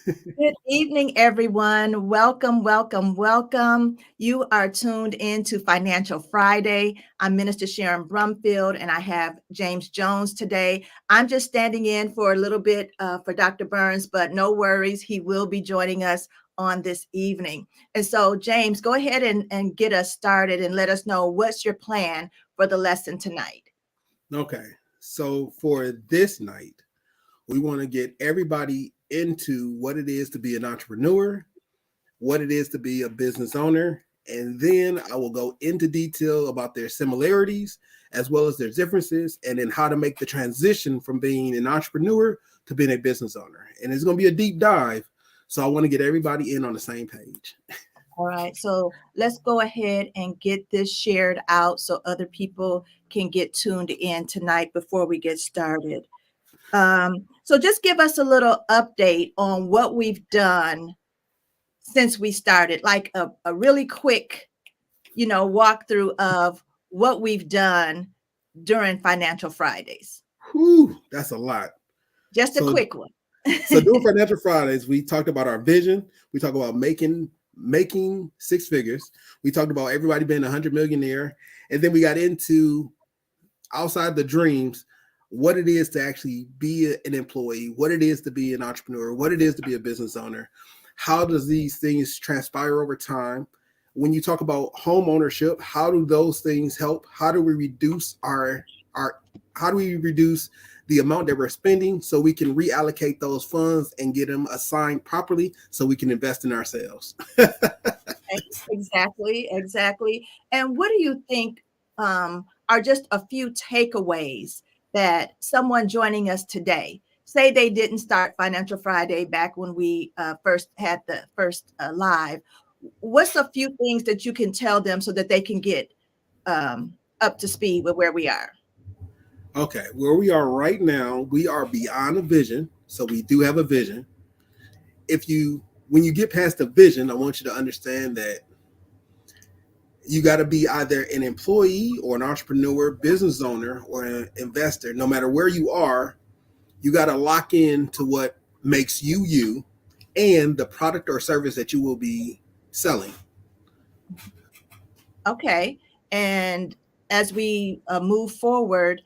Good evening, everyone. Welcome, welcome, welcome. You are tuned in to Financial Friday. I'm Minister Sharon Brumfield, and I have James Jones today. I'm just standing in for a little bit for Dr. Burns, but no worries. He will be joining us on this evening. And so, James, go ahead and get us started and let us know what's your plan for the lesson tonight. Okay, so for this night, we want to get everybody into what it is to be an entrepreneur, what it is to be a business owner, and then I will go into detail about their similarities as well as their differences, and then how to make the transition from being an entrepreneur to being a business owner. And it's going to be a deep dive, so I want to get everybody in on the same page. All right, so let's go ahead and get this shared out so other people can get tuned in tonight before we get started. So just give us a little update on what we've done since we started, like a really quick, walkthrough of what we've done during Financial Fridays. Whew, that's a lot. Just a So quick one. So during Financial Fridays, we talked about our vision. We talked about making six figures. We talked about everybody being 100 millionaire, and then we got into outside the dreams, what it is to actually be an employee, what it is to be an entrepreneur, what it is to be a business owner. How does these things transpire over time? When you talk about home ownership, how do those things help? How do we reduce our how do we reduce the amount that we're spending so we can reallocate those funds and get them assigned properly so we can invest in ourselves? Exactly, exactly. And what do you think are just a few takeaways that someone joining us today, say they didn't start Financial Friday back when we first had the first live, what's a few things that you can tell them so that they can get up to speed with where we are? Okay, where we are right now, we are beyond a vision. So we do have a vision. When you get past the vision, I want you to understand that you got to be either an employee or an entrepreneur, business owner, or an investor. No matter where you are, you got to lock in to what makes you you and the product or service that you will be selling. Okay. And as we move forward,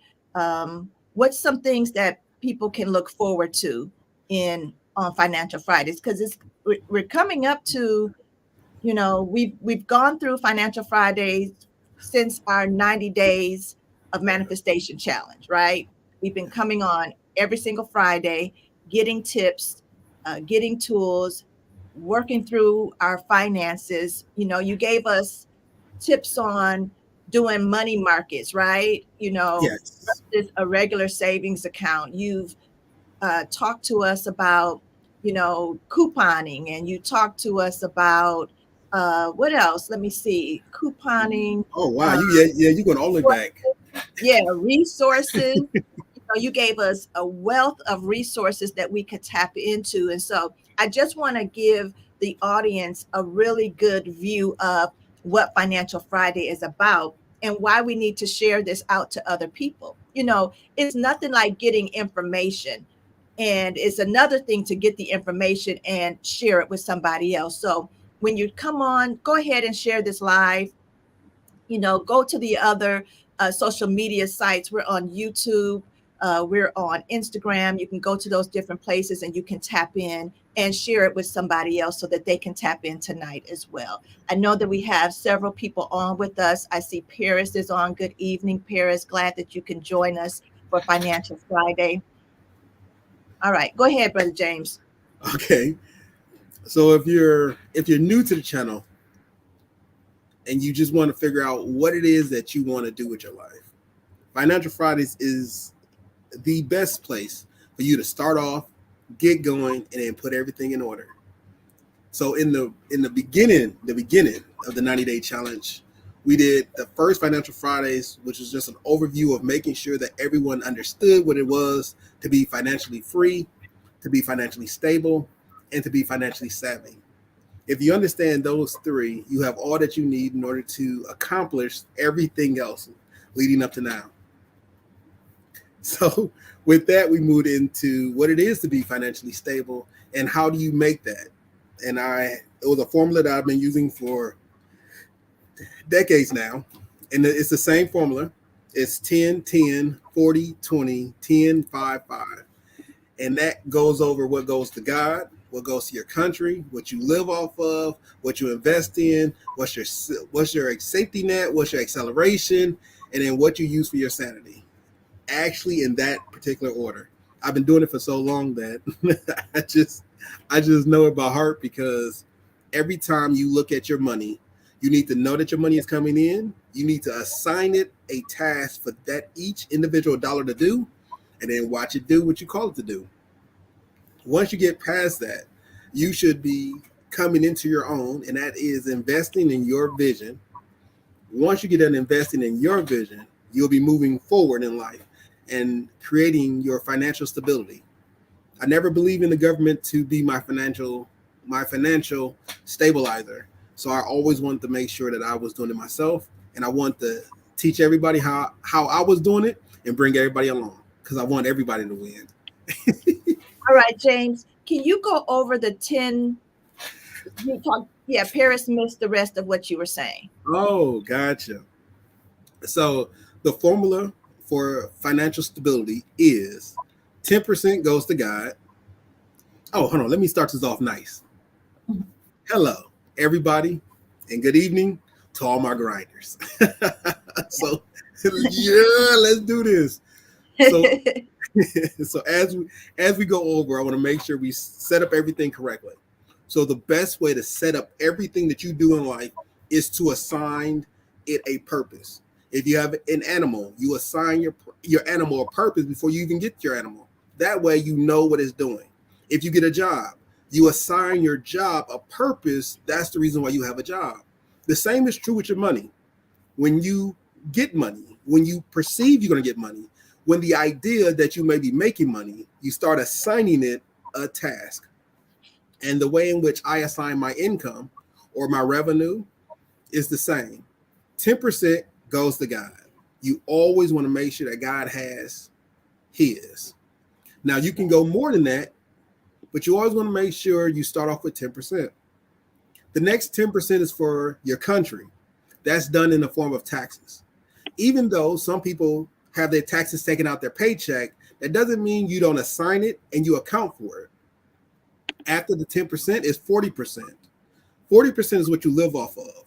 what's some things that people can look forward to in on Financial Fridays? Because we're coming up to, we've gone through Financial Fridays since our 90 days of manifestation challenge, right? We've been coming on every single Friday, getting tips, getting tools, working through our finances. You gave us tips on doing money markets, right? Yes. Versus a regular savings account. You've talked to us about, couponing, and you talked to us about what else? Let me see, couponing. Oh wow, Uh, you going all the way back. yeah, resources. You gave us a wealth of resources that we could tap into. And so I just want to give the audience a really good view of what Financial Friday is about and why we need to share this out to other people. It's nothing like getting information. And it's another thing to get the information and share it with somebody else. So when you come on, go ahead and share this live. Go to the other social media sites. We're on YouTube. We're on Instagram. You can go to those different places and you can tap in and share it with somebody else so that they can tap in tonight as well. I know that we have several people on with us. I see Paris is on. Good evening, Paris. Glad that you can join us for Financial Friday. All right, go ahead, Brother James. Okay. So if you're new to the channel and you just want to figure out what it is that you want to do with your life, Financial Fridays is the best place for you to start off, get going, and then put everything in order. So in the beginning of the 90-day challenge, we did the first Financial Fridays, which was just an overview of making sure that everyone understood what it was to be financially free, to be financially stable, and to be financially savvy. If you understand those three, you have all that you need in order to accomplish everything else leading up to now. So with that, we moved into what it is to be financially stable and how do you make that. And it was a formula that I've been using for decades now. And it's the same formula. It's 10, 10, 40, 20, 10, 5, 5. And that goes over what goes to God, what goes to your country, what you live off of, what you invest in, what's your safety net, what's your acceleration, and then what you use for your sanity. Actually, in that particular order. I've been doing it for so long that I just know it by heart, because every time you look at your money, you need to know that your money is coming in. You need to assign it a task for that each individual dollar to do, and then watch it do what you call it to do. Once you get past that, you should be coming into your own, and that is investing in your vision. Once you get done investing in your vision, you'll be moving forward in life and creating your financial stability. I never believed in the government to be my financial stabilizer. So I always wanted to make sure that I was doing it myself, and I want to teach everybody how I was doing it and bring everybody along, because I want everybody to win. All right, James, can you go over the 10? Yeah, Paris missed the rest of what you were saying. Oh, gotcha. So the formula for financial stability is 10% goes to God. Oh, hold on. Let me start this off nice. Hello, everybody, and good evening to all my grinders. So, yeah, let's do this. So, so as we go over, I want to make sure we set up everything correctly. So the best way to set up everything that you do in life is to assign it a purpose. If you have an animal, you assign your animal a purpose before you even get your animal. That way you know what it's doing. If you get a job, you assign your job a purpose. That's the reason why you have a job. The same is true with your money. When you get money, when you perceive you're going to get money, when the idea that you may be making money, you start assigning it a task. And the way in which I assign my income or my revenue is the same. 10% goes to God. You always want to make sure that God has his. Now, you can go more than that, but you always want to make sure you start off with 10%. The next 10% is for your country. That's done in the form of taxes. Even though some people have their taxes taken out their paycheck, that doesn't mean you don't assign it and you account for it. After the 10% is 40%. 40% is what you live off of.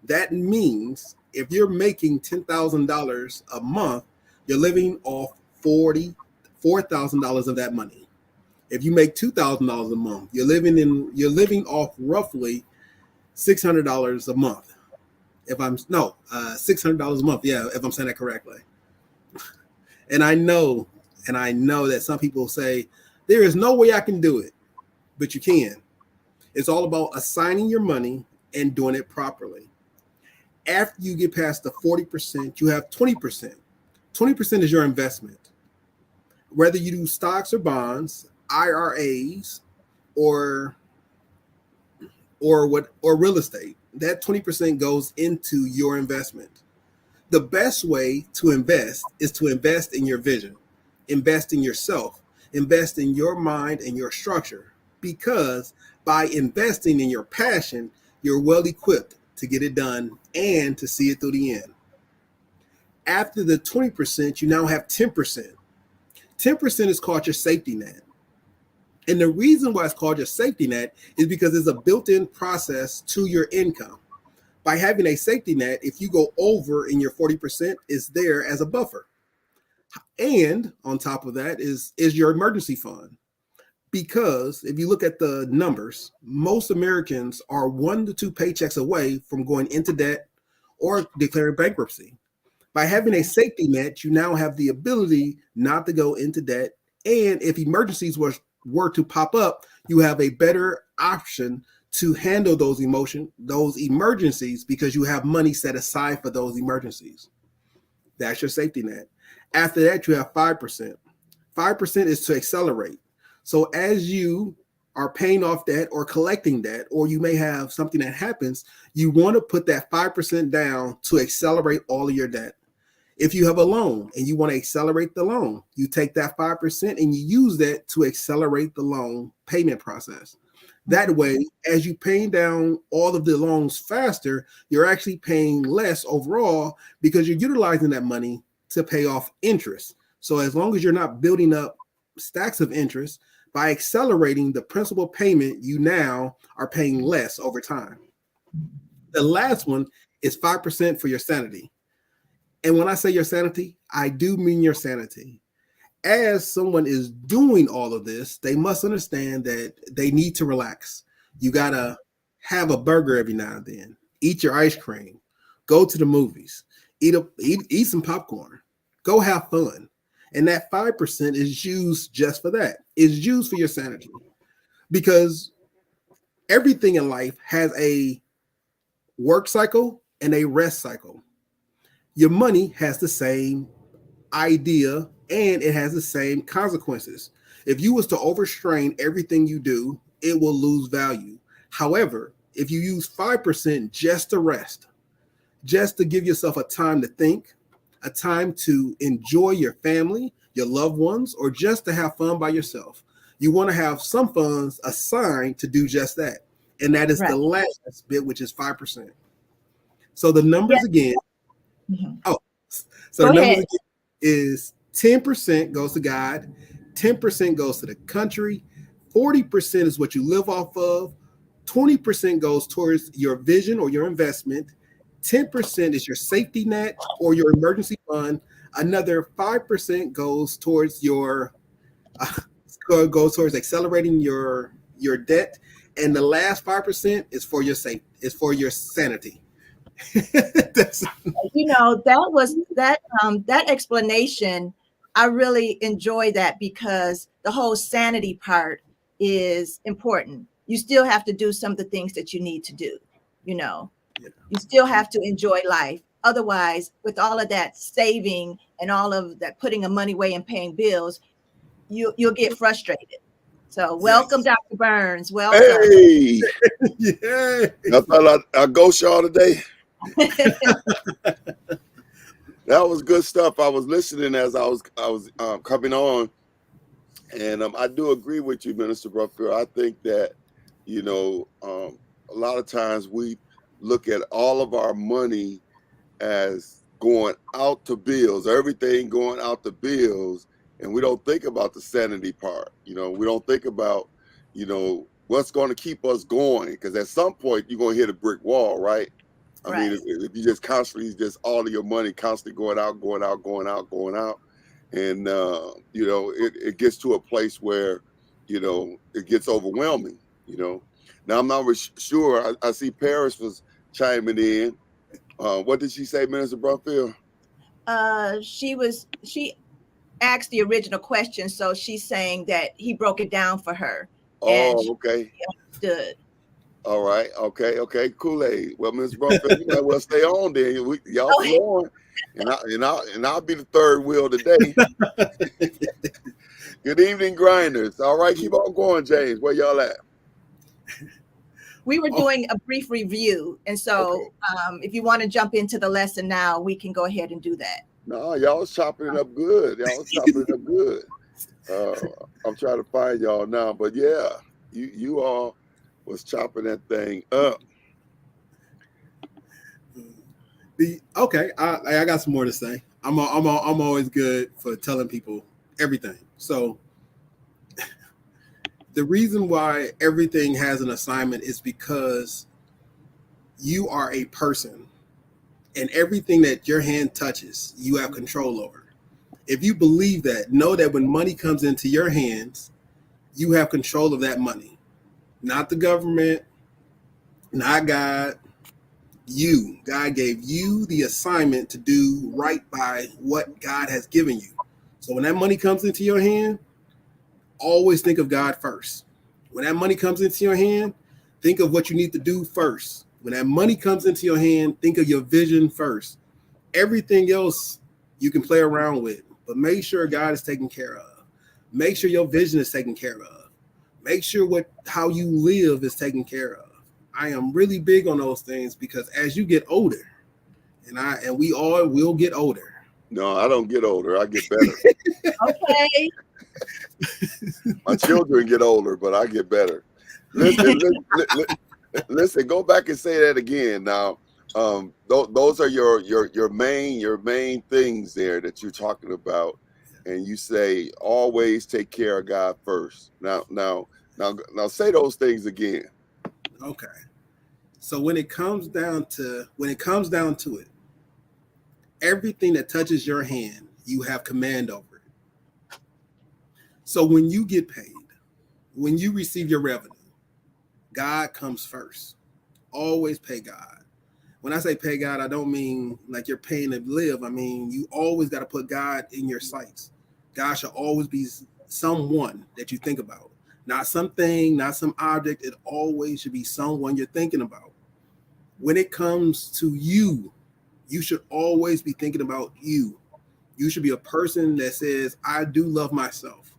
That means if you're making $10,000 a month, you're living off $4,000 of that money. If you make $2,000 a month, you're living off roughly $600 a month. $600 a month. Yeah, if I'm saying that correctly. And I know that some people say there is no way I can do it, but you can. It's all about assigning your money and doing it properly. After you get past the 40%, you have 20%. 20% is your investment. Whether you do stocks or bonds, IRAs, or real estate, that 20% goes into your investment. The best way to invest is to invest in your vision, invest in yourself, invest in your mind and your structure, because by investing in your passion, you're well equipped to get it done and to see it through the end. After the 20%, you now have 10%. 10% is called your safety net. And the reason why it's called your safety net is because it's a built-in process to your income. By having a safety net, if you go over in your 40%, it's there as a buffer. And on top of that is your emergency fund. Because if you look at the numbers, most Americans are 1 to 2 paychecks away from going into debt or declaring bankruptcy. By having a safety net, you now have the ability not to go into debt. And if emergencies were to pop up, you have a better option to handle those emergencies, because you have money set aside for those emergencies. That's your safety net. After that, you have 5%. 5% is to accelerate. So as you are paying off debt or collecting debt, or you may have something that happens, you want to put that 5% down to accelerate all of your debt. If you have a loan and you want to accelerate the loan, you take that 5% and you use that to accelerate the loan payment process. That way, as you paying down all of the loans faster, you're actually paying less overall because you're utilizing that money to pay off interest. So as long as you're not building up stacks of interest, by accelerating the principal payment, you now are paying less over time. The last one is 5% for your sanity. And when I say your sanity, I do mean your sanity. As someone is doing all of this, they must understand that they need to relax. You got to have a burger every now and then, eat your ice cream, go to the movies, eat some popcorn, go have fun. And that 5% is used just for that. It's used for your sanity, because everything in life has a work cycle and a rest cycle. Your money has the same idea and it has the same consequences. If you was to overstrain everything you do, it will lose value. However, if you use 5% just to rest, just to give yourself a time to think, a time to enjoy your family, your loved ones, or just to have fun by yourself, you want to have some funds assigned to do just that. And that is the last bit, which is 5%. So the numbers again, the numbers again is 10% goes to God, 10% goes to the country, 40% is what you live off of, 20% goes towards your vision or your investment, 10% is your safety net or your emergency fund, another 5% goes towards your goes towards accelerating your debt, and the last 5% is for your sanity. That explanation, I really enjoy that, because the whole sanity part is important. You still have to do some of the things that you need to do. You still have to enjoy life. Otherwise, with all of that saving and all of that putting of money away and paying bills, you'll get frustrated. So welcome, Dr. Burns. Welcome. Hey, I thought I'd ghost y'all today. That was good stuff. I was listening as I was coming on, and I do agree with you, Minister Bruffield. I think that a lot of times we look at all of our money as going out to bills, everything going out to bills, and we don't think about the sanity part. We don't think about what's going to keep us going, because at some point you're going to hit a brick wall, right? I mean, if you just constantly, just all of your money constantly going out, and it gets to a place where it gets overwhelming. Now I'm not sure. I see Paris was chiming in. What did she say, Minister Bruffield? She asked the original question, so she's saying that he broke it down for her. Oh, okay. Understood. All right. Okay. Kool-Aid. Well, Ms. Bruffield, you might well stay on there. Y'all flowing, and I'll be the third wheel today. Good evening, grinders. All right, keep on going, James. Where y'all at? We were doing a brief review, and so if you want to jump into the lesson now, we can go ahead and do that. No, y'all was chopping it up good. I'm trying to find y'all now, but yeah, you all was chopping that thing up. I got some more to say. I'm always good for telling people everything. So the reason why everything has an assignment is because you are a person, and everything that your hand touches, you have control over. If you believe that, know that when money comes into your hands, you have control of that money. Not the government, not God. God gave you the assignment to do right by what God has given you. So when that money comes into your hand, always think of God first. When that money comes into your hand, think of what you need to do first. When that money comes into your hand, think of your vision first. Everything else you can play around with, but make sure God is taken care of. Make sure your vision is taken care of. Make sure how you live is taken care of. I am really big on those things, because as you get older, and we all will get older, No, I don't get older. I get better. Okay. My children get older, but I get better. Listen, go back and say that again. Now, those are your main things there that you're talking about, and you say always take care of God first. Now, say those things again. Okay. So when it comes down to it, everything that touches your hand, you have command over it. So when you get paid, when you receive your revenue, God comes first. Always pay God. When I say pay God, I don't mean like you're paying to live. I mean, you always got to put God in your sights. God should always be someone that you think about, not something, not some object. It always should be someone you're thinking about. When it comes to you, you should always be thinking about you. You should be a person that says, I do love myself.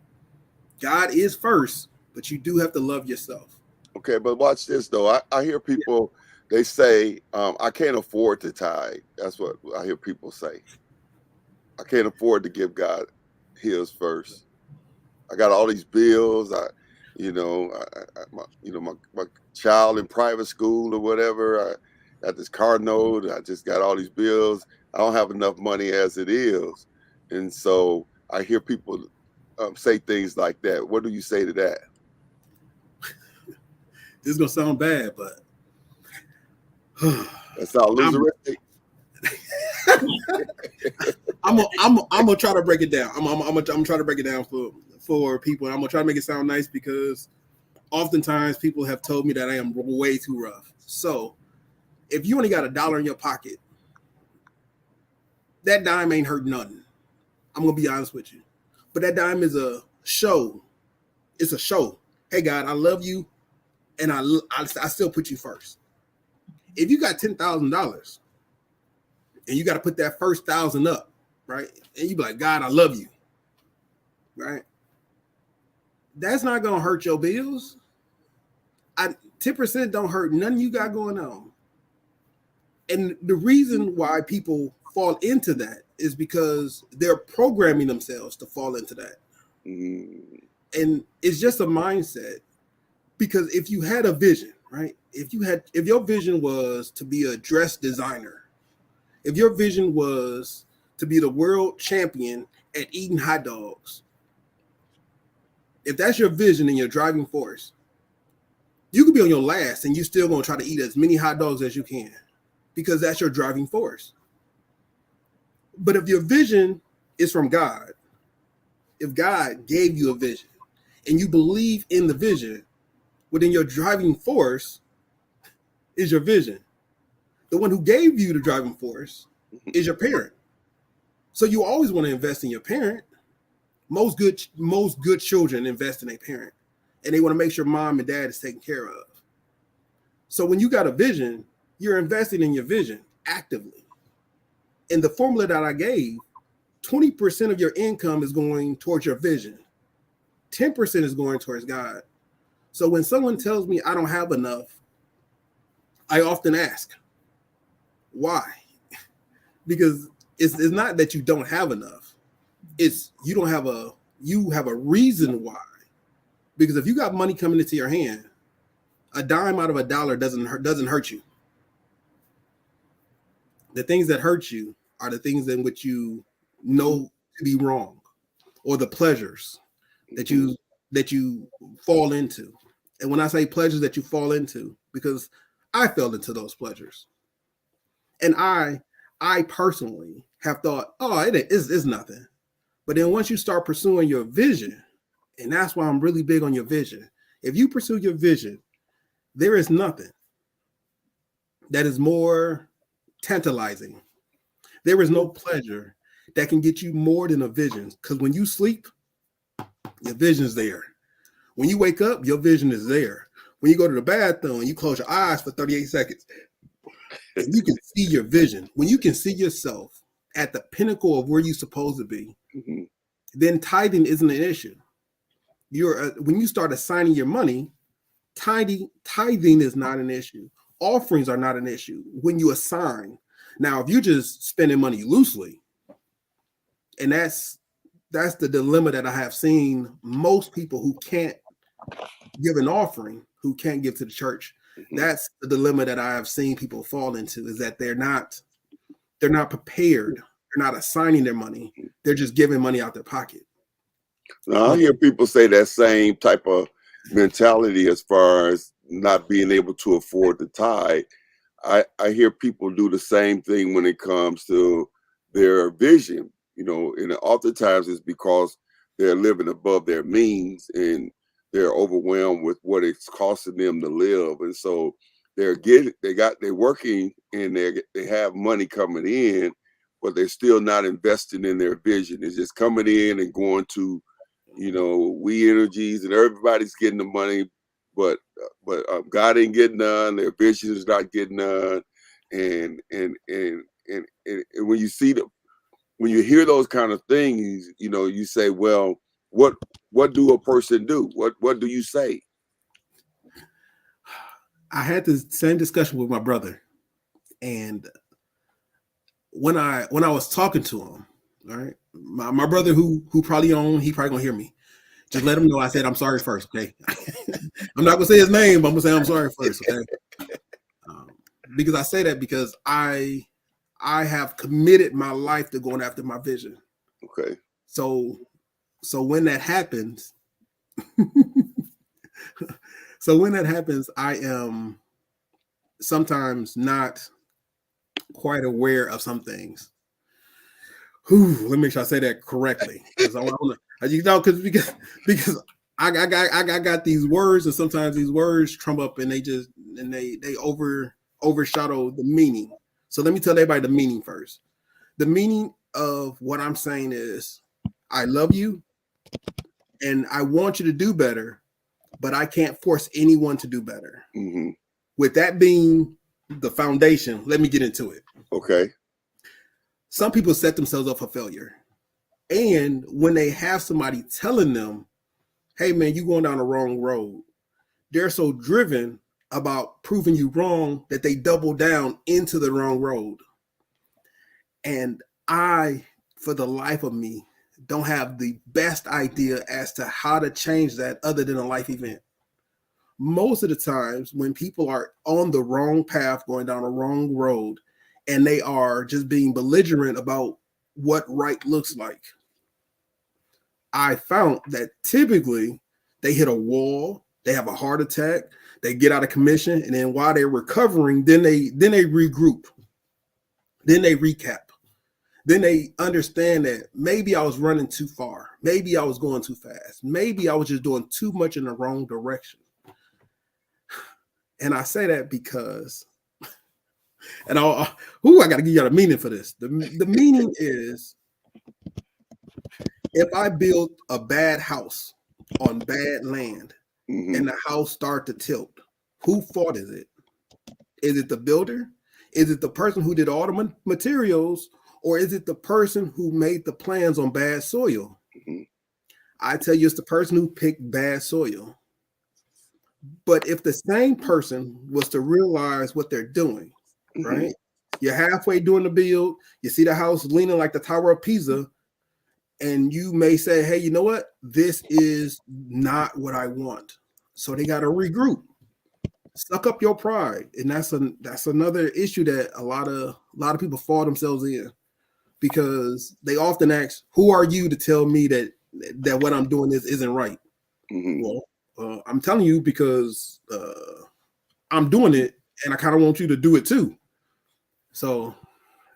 God is first, but you do have to love yourself. Okay, but watch this though. I hear people, they say, I can't afford to tithe. That's what I hear people say. I can't afford to give God his first. I got all these bills. My child in private school or whatever. I got this car note. I just got all these bills. I don't have enough money as it is. And so I hear people say things like that. What do you say to that? This is gonna sound bad, but That sounds loseristic. I'm gonna try to break it down. I'm gonna try to break it down for people, and I'm gonna try to make it sound nice because oftentimes people have told me that I am way too rough. So if you only got $1 in your pocket, that dime ain't hurt nothing. I'm gonna be honest with you, but that dime is a show. It's a show. Hey God, I love you, and I still put you first. If you got $10,000 and you got to put that first 1,000 up, right? And you be like, God, I love you, right? That's not gonna hurt your bills. 10% don't hurt nothing you got going on. And the reason why people fall into that is because they're programming themselves to fall into that. And it's just a mindset. Because if you had a vision, right? If your vision was to be a dress designer, if your vision was to be the world champion at eating hot dogs, if that's your vision and your driving force, you could be on your last and you still gonna try to eat as many hot dogs as you can because that's your driving force. But if your vision is from God, if God gave you a vision and you believe in the vision, well, then your driving force is your vision. The one who gave you the driving force is your parent. So you always want to invest in your parent. Most good children invest in a parent, and they want to make sure mom and dad is taken care of. So when you got a vision, you're investing in your vision actively. In the formula that I gave, 20% of your income is going towards your vision. 10% is going towards God. So when someone tells me I don't have enough, I often ask, why? Because it's not that you don't have enough. It's you have a reason why. Because if you got money coming into your hand, a dime out of $1 doesn't hurt you. The things that hurt you are the things in which you know to be wrong, or the pleasures that you fall into. And when I say pleasures that you fall into, because I fell into those pleasures. And I personally have thought, oh, it's nothing. But then once you start pursuing your vision, and that's why I'm really big on your vision. If you pursue your vision, there is nothing that is more tantalizing. There is no pleasure that can get you more than a vision. Because when you sleep, your vision's there. When you wake up, your vision is there. When you go to the bathroom, you close your eyes for 38 seconds, and you can see your vision. When you can see yourself at the pinnacle of where you're supposed to be, then tithing isn't an issue. When you start assigning your money, tithing is not an issue. Offerings are not an issue when you assign. Now, if you're just spending money loosely, And that's the dilemma that I have seen most people who can't give an offering, who can't give to the church. That's the dilemma that I have seen people fall into, is that they're not prepared. They're not assigning their money. They're just giving money out their pocket. Now, I hear people say that same type of mentality as far as not being able to afford the tithe. I hear people do the same thing when it comes to their vision, and oftentimes it's because they're living above their means and they're overwhelmed with what it's costing them to live. And so they're working and they have money coming in, but they're still not investing in their vision. It's just coming in and going to, We Energies, and everybody's getting the money, but God ain't getting none. Their vision is not getting none. And when you hear those kind of things, you say, well, what do a person do? What do you say? I had the same discussion with my brother, and when I was talking to him, all right, my brother who probably he probably gonna hear me. Just let him know I said I'm sorry first, okay? I'm not gonna say his name, but I'm gonna say I'm sorry first, okay? Because I say that because I have committed my life to going after my vision. Okay. So when that happens, I am sometimes not quite aware of some things. Let me make sure I say that correctly, because because I got these words, and sometimes these words trump up and they overshadow the meaning. So let me tell everybody the meaning first. The meaning of what I'm saying is, I love you and I want you to do better, but I can't force anyone to do better. Mm-hmm. With that being the foundation, let me get into it. Okay. Some people set themselves up for failure. And when they have somebody telling them, hey man, you're going down the wrong road, they're so driven about proving you wrong that they double down into the wrong road. And I, for the life of me, don't have the best idea as to how to change that other than a life event. Most of the times when people are on the wrong path, going down the wrong road, and they are just being belligerent about what right looks like, I found that typically they hit a wall, they have a heart attack, they get out of commission, and then while they're recovering, then they regroup, then they recap. Then they understand that maybe I was running too far. Maybe I was going too fast. Maybe I was just doing too much in the wrong direction. And I say that because, and I got to give you a meaning for this. The meaning is, if I build a bad house on bad land, mm-hmm. and the house start to tilt, whose fault is it? Is it the builder? Is it the person who did all the materials? Or is it the person who made the plans on bad soil? Mm-hmm. I tell you, it's the person who picked bad soil. But if the same person was to realize what they're doing, mm-hmm. right? You're halfway doing the build, you see the house leaning like the Tower of Pisa, and you may say, hey, you know what? This is not what I want. So they got to regroup. Suck up your pride. And that's another issue that a lot of people fall themselves in. Because they often ask, who are you to tell me that what I'm doing isn't right? Mm-hmm. Well, I'm telling you because I'm doing it, and I kind of want you to do it too. So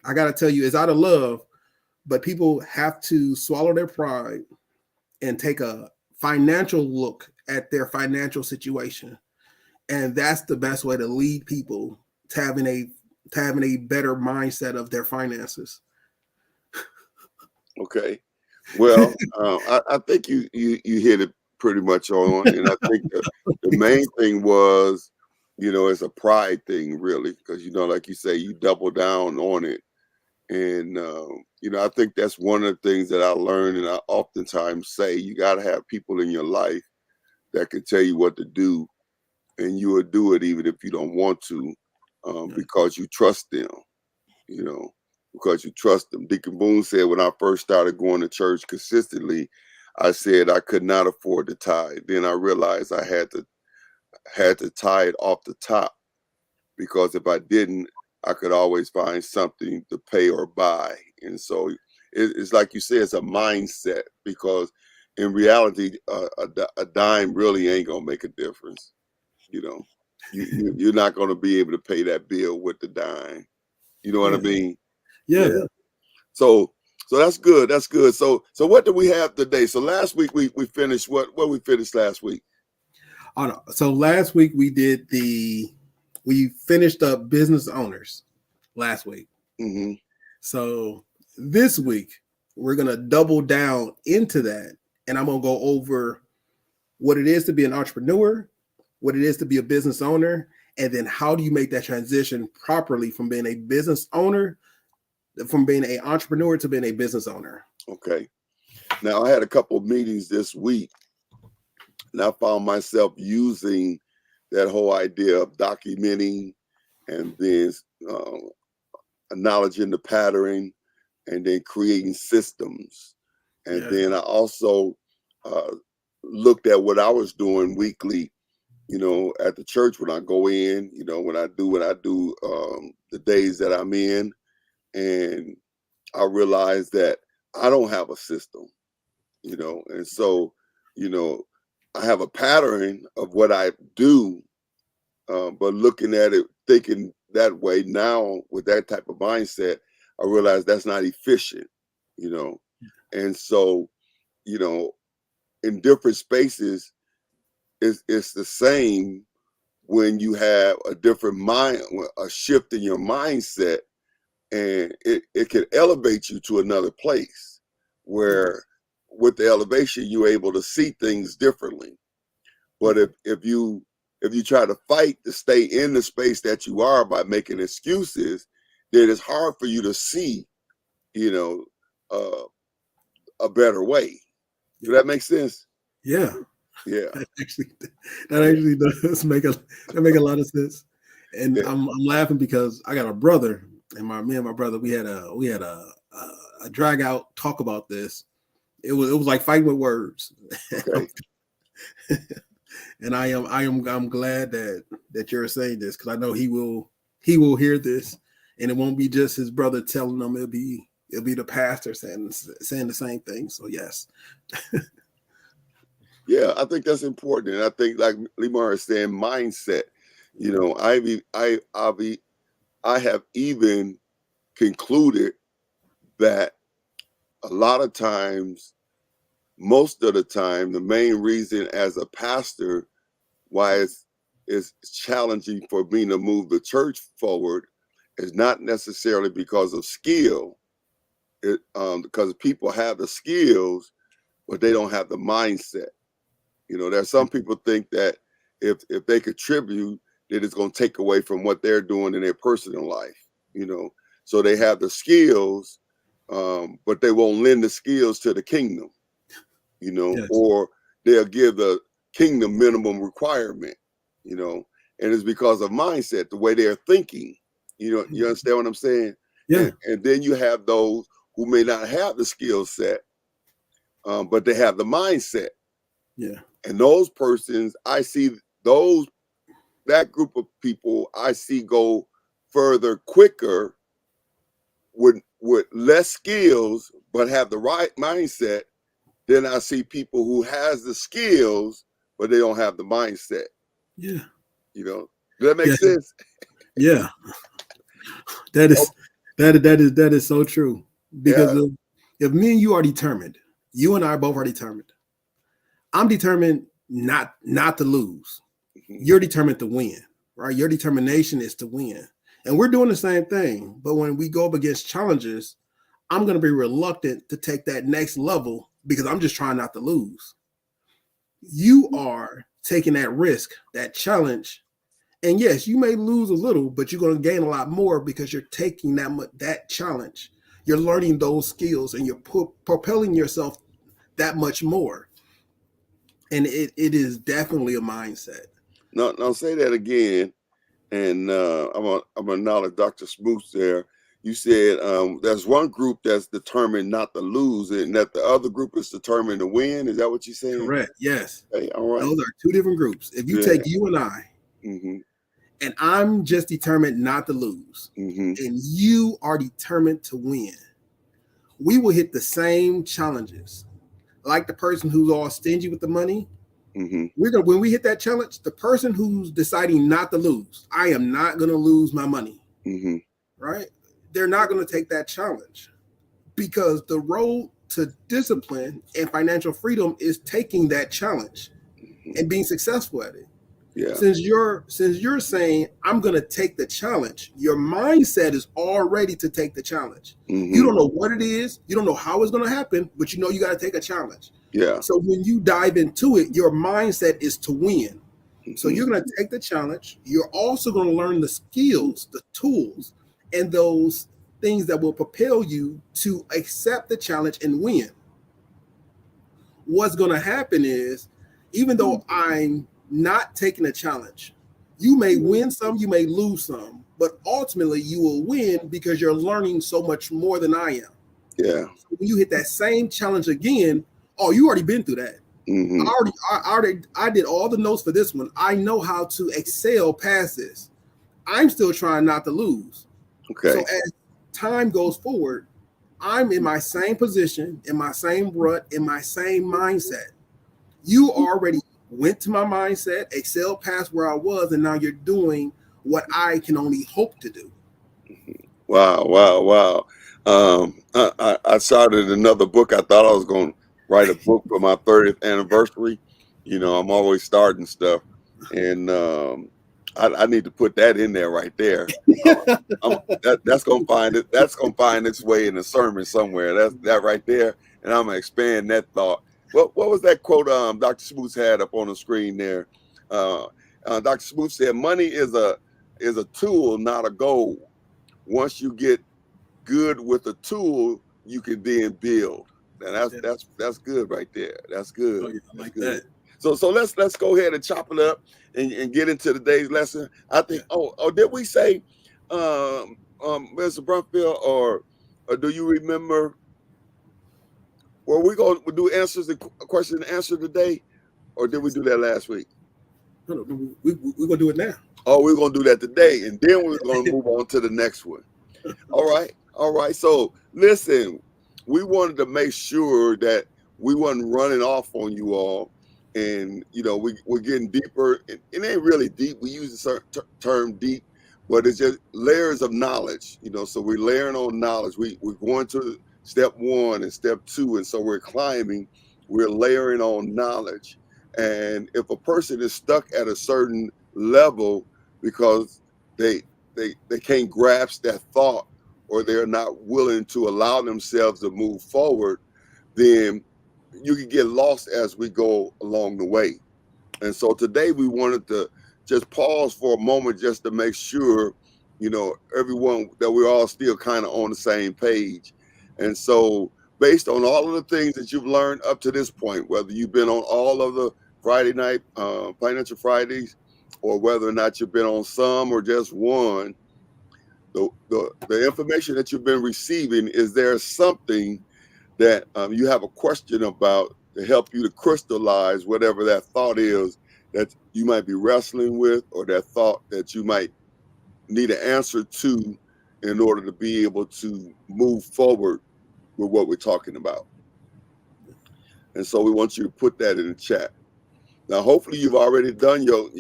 I got to tell you, it's out of love, but people have to swallow their pride and take a financial look at their financial situation. And that's the best way to lead people to having a better mindset of their finances. Okay, well, I think you hit it pretty much on, and I think the main thing was, it's a pride thing, really, because like you say, you double down on it, and I think that's one of the things that I learned, and I oftentimes say, you got to have people in your life that can tell you what to do, and you will do it even if you don't want to, because you trust them, because you trust them. Deacon Boone said when I first started going to church consistently, I said I could not afford to tithe. Then I realized I had to tithe off the top, because if I didn't, I could always find something to pay or buy. And so it's like you said, it's a mindset, because in reality, a dime really ain't gonna make a difference. You know, you're not gonna be able to pay that bill with the dime. You know what I mean? Yeah. So that's good. That's good. So what do we have today? So last week we finished what we finished last week. Oh, no. So last week we finished up business owners last week. Mm-hmm. So this week we're gonna double down into that, and I'm gonna go over what it is to be an entrepreneur, what it is to be a business owner, and then how do you make that transition properly from being a business owner, from being an entrepreneur to being a business owner. Okay. Now I had a couple of meetings this week, and I found myself using that whole idea of documenting, and then acknowledging the pattern, and then creating systems. And then I also looked at what I was doing weekly, at the church when I go in, when I do the days that I'm in. And I realized that I don't have a system, and so, I have a pattern of what I do, but looking at it, thinking that way now with that type of mindset, I realize that's not efficient, and so, in different spaces, it's the same when you have a different mind, a shift in your mindset, and it can elevate you to another place where with the elevation, you're able to see things differently. But if you try to fight to stay in the space that you are by making excuses, then it's hard for you to see, a better way. Does that make sense? Yeah. Yeah. That actually does make a lot of sense. And yeah. I'm laughing because I got a brother, and me and my brother, we had a drag out talk about this. It was like fighting with words. Okay. And I'm glad that you're saying this, because I know he will hear this, and it won't be just his brother telling him. It'll be the pastor saying the same thing. So yes. Yeah, I think that's important. And I think, like Limar is saying, mindset. I have even concluded that a lot of times, most of the time, the main reason as a pastor why it's challenging for me to move the church forward is not necessarily because of skill. Because people have the skills, but they don't have the mindset. There's some people think that if they contribute, that it's going to take away from what they're doing in their personal life. So they have the skills, but they won't lend the skills to the kingdom. Yes. Or they'll give the kingdom minimum requirement. And it's because of mindset, the way they're thinking. You understand what I'm saying? Yeah. And then you have those who may not have the skill set, but they have the mindset. Yeah. And those persons, I see that group of people, I see go further quicker with less skills, but have the right mindset. Then I see people who has the skills, but they don't have the mindset. Yeah. Does that make sense? Yeah. That is so true. Because if me and you are determined, you and I both are determined. I'm determined not to lose. Mm-hmm. You're determined to win, right? Your determination is to win. And we're doing the same thing. But when we go up against challenges, I'm going to be reluctant to take that next level because I'm just trying not to lose. You are taking that risk, that challenge. And yes, you may lose a little, but you're going to gain a lot more because you're taking that challenge. You're learning those skills and you're propelling yourself that much more. And it is definitely a mindset. Now say that again. And I'm gonna acknowledge Dr. Smooth there. you said there's one group that's determined not to lose, and that the other group is determined to win. Is that what you're saying? Correct. Yes. Hey, all right. Those are two different groups. If you take you and I, and I'm just determined not to lose, and you are determined to win, we will hit the same challenges. Like the person who's all stingy with the money, when we hit that challenge, the person who's deciding not to lose, I am not going to lose my money, right? They're not going to take that challenge, because the road to discipline and financial freedom is taking that challenge and being successful at it. Yeah. Since you're saying I'm going to take the challenge, your mindset is all ready to take the challenge. You don't know what it is, you don't know how it's going to happen, but you know you got to take a challenge. Yeah. So when you dive into it, your mindset is to win. So you're going to take the challenge. You're also going to learn the skills, the tools, and those things that will propel you to accept the challenge and win. What's going to happen is, even though I'm not taking a challenge, you may win some, you may lose some, but ultimately you will win because you're learning so much more than I am. Yeah. So when you hit that same challenge again, you already been through that. I did all the notes for this one. I know how to excel past this. I'm still trying not to lose. Okay. So as time goes forward, I'm in my same position, in my same rut, in my same mindset. You already went to my mindset, excelled past where I was, and now you're doing what I can only hope to do. Wow. I started another book. I thought I was going to write a book for my 30th anniversary. You know, I'm always starting stuff, and I need to put that in there right there. That's gonna find it. That's gonna find its way in a sermon somewhere. That's that right there, and I'm gonna expand that thought. What was that quote Dr. Smoots had up on the screen there? Dr. Smoots said, "Money is a tool, not a goal. Once you get good with a tool, you can then build." And that's good right there. That's good. Oh, yeah, I like good. that. So let's go ahead and chop it up and get into today's lesson. I think. Oh, did we say, Mr. Brumfield, or do you remember? Were we going to do answers and question and answer today, or did we do that last week? No, we're gonna do it now. Oh, we're gonna do that today, and then we're gonna move on to the next one. All right. So listen, we wanted to make sure that we wasn't running off on you all, and you know we're getting deeper. It ain't really deep. We use the term deep, but it's just layers of knowledge. You know, so we're layering on knowledge. We're going to step 1 and step 2, and so we're climbing. We're layering on knowledge, and if a person is stuck at a certain level because they can't grasp that thought, or they're not willing to allow themselves to move forward, then you can get lost as we go along the way. And so today we wanted to just pause for a moment just to make sure, you know, everyone, that we're all still kind of on the same page. And so based on all of the things that you've learned up to this point, whether you've been on all of the Friday night Financial Fridays, or whether or not you've been on some or just one, the information that you've been receiving, is there something that you have a question about to help you to crystallize whatever that thought is that you might be wrestling with, or that thought that you might need an answer to in order to be able to move forward with what we're talking about? And so we want you to put that in the chat. Now, hopefully you've already done your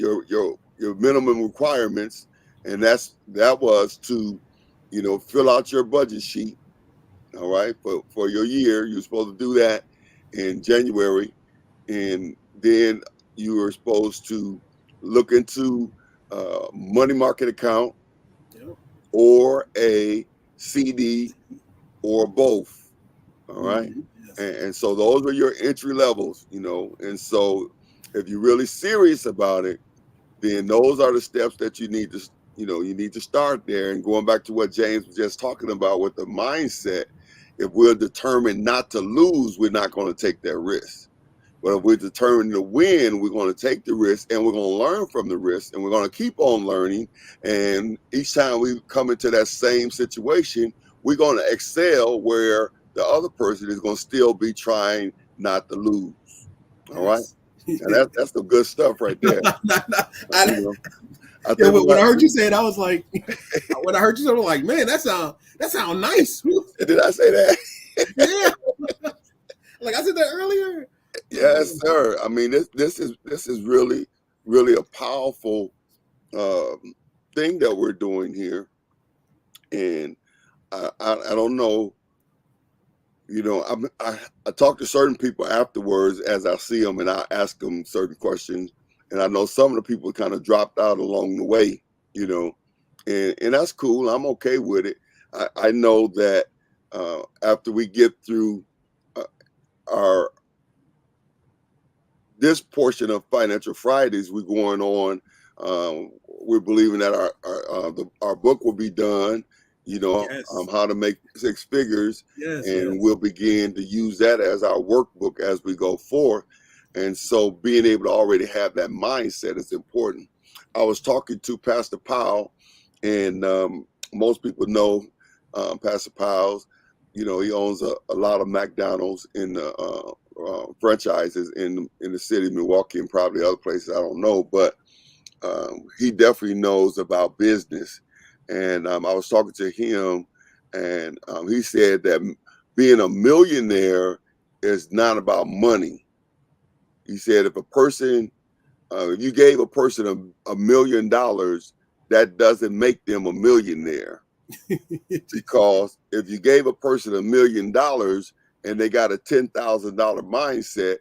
minimum requirements, and that was to, you know, fill out your budget sheet. All right, for your year. You're supposed to do that in January, and then you are supposed to look into a money market account, or a CD, or both. All right. Yes. And so those are your entry levels, you know. And so if you're really serious about it, then those are the steps that you need to, you know, you need to start there. And going back to what James was just talking about with the mindset, if we're determined not to lose, we're not going to take that risk. But if we're determined to win, we're going to take the risk and we're going to learn from the risk and we're going to keep on learning. And each time we come into that same situation, we're going to excel where the other person is going to still be trying not to lose. All right. And that's the good stuff right there. When I heard you say it, I was like, when I heard you say it, I was like, man, that sound nice. Did I say that? Yeah. Like I said that earlier. Yes, sir. I mean, this is really, really a powerful thing that we're doing here. And I don't know, I talk to certain people afterwards as I see them, and I ask them certain questions. And I know some of the people kind of dropped out along the way, and that's cool. I'm okay with it. I know that after we get through this portion of Financial Fridays, we're going on. We're believing that our book will be done. Yes. How to make six figures, yes, and yes. we'll begin to use that as our workbook as we go forth. And so being able to already have that mindset is important. I was talking to Pastor Powell, and most people know Pastor Powell's. He owns a lot of McDonald's in the franchises in the city of Milwaukee and probably other places, I don't know, but he definitely knows about business. And I was talking to him, and he said that being a millionaire is not about money. He said if you gave a person $1 million, that doesn't make them a millionaire. Because if you gave a person $1 million and they got a $10,000 mindset,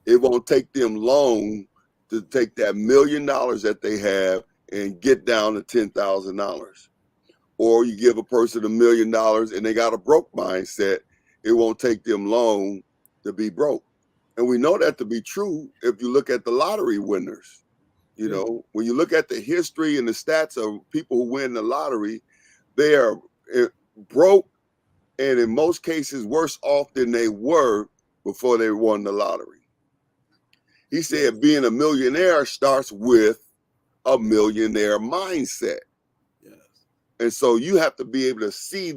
it won't take them long to take that $1 million that they have and get down to $10,000. Or you give a person $1 million and they got a broke mindset, it won't take them long to be broke. And we know that to be true if you look at the lottery winners. When you look at the history and the stats of people who win the lottery, they are broke, and in most cases worse off than they were before they won the lottery. He said being a millionaire starts with a millionaire mindset. Yes. And so you have to be able to see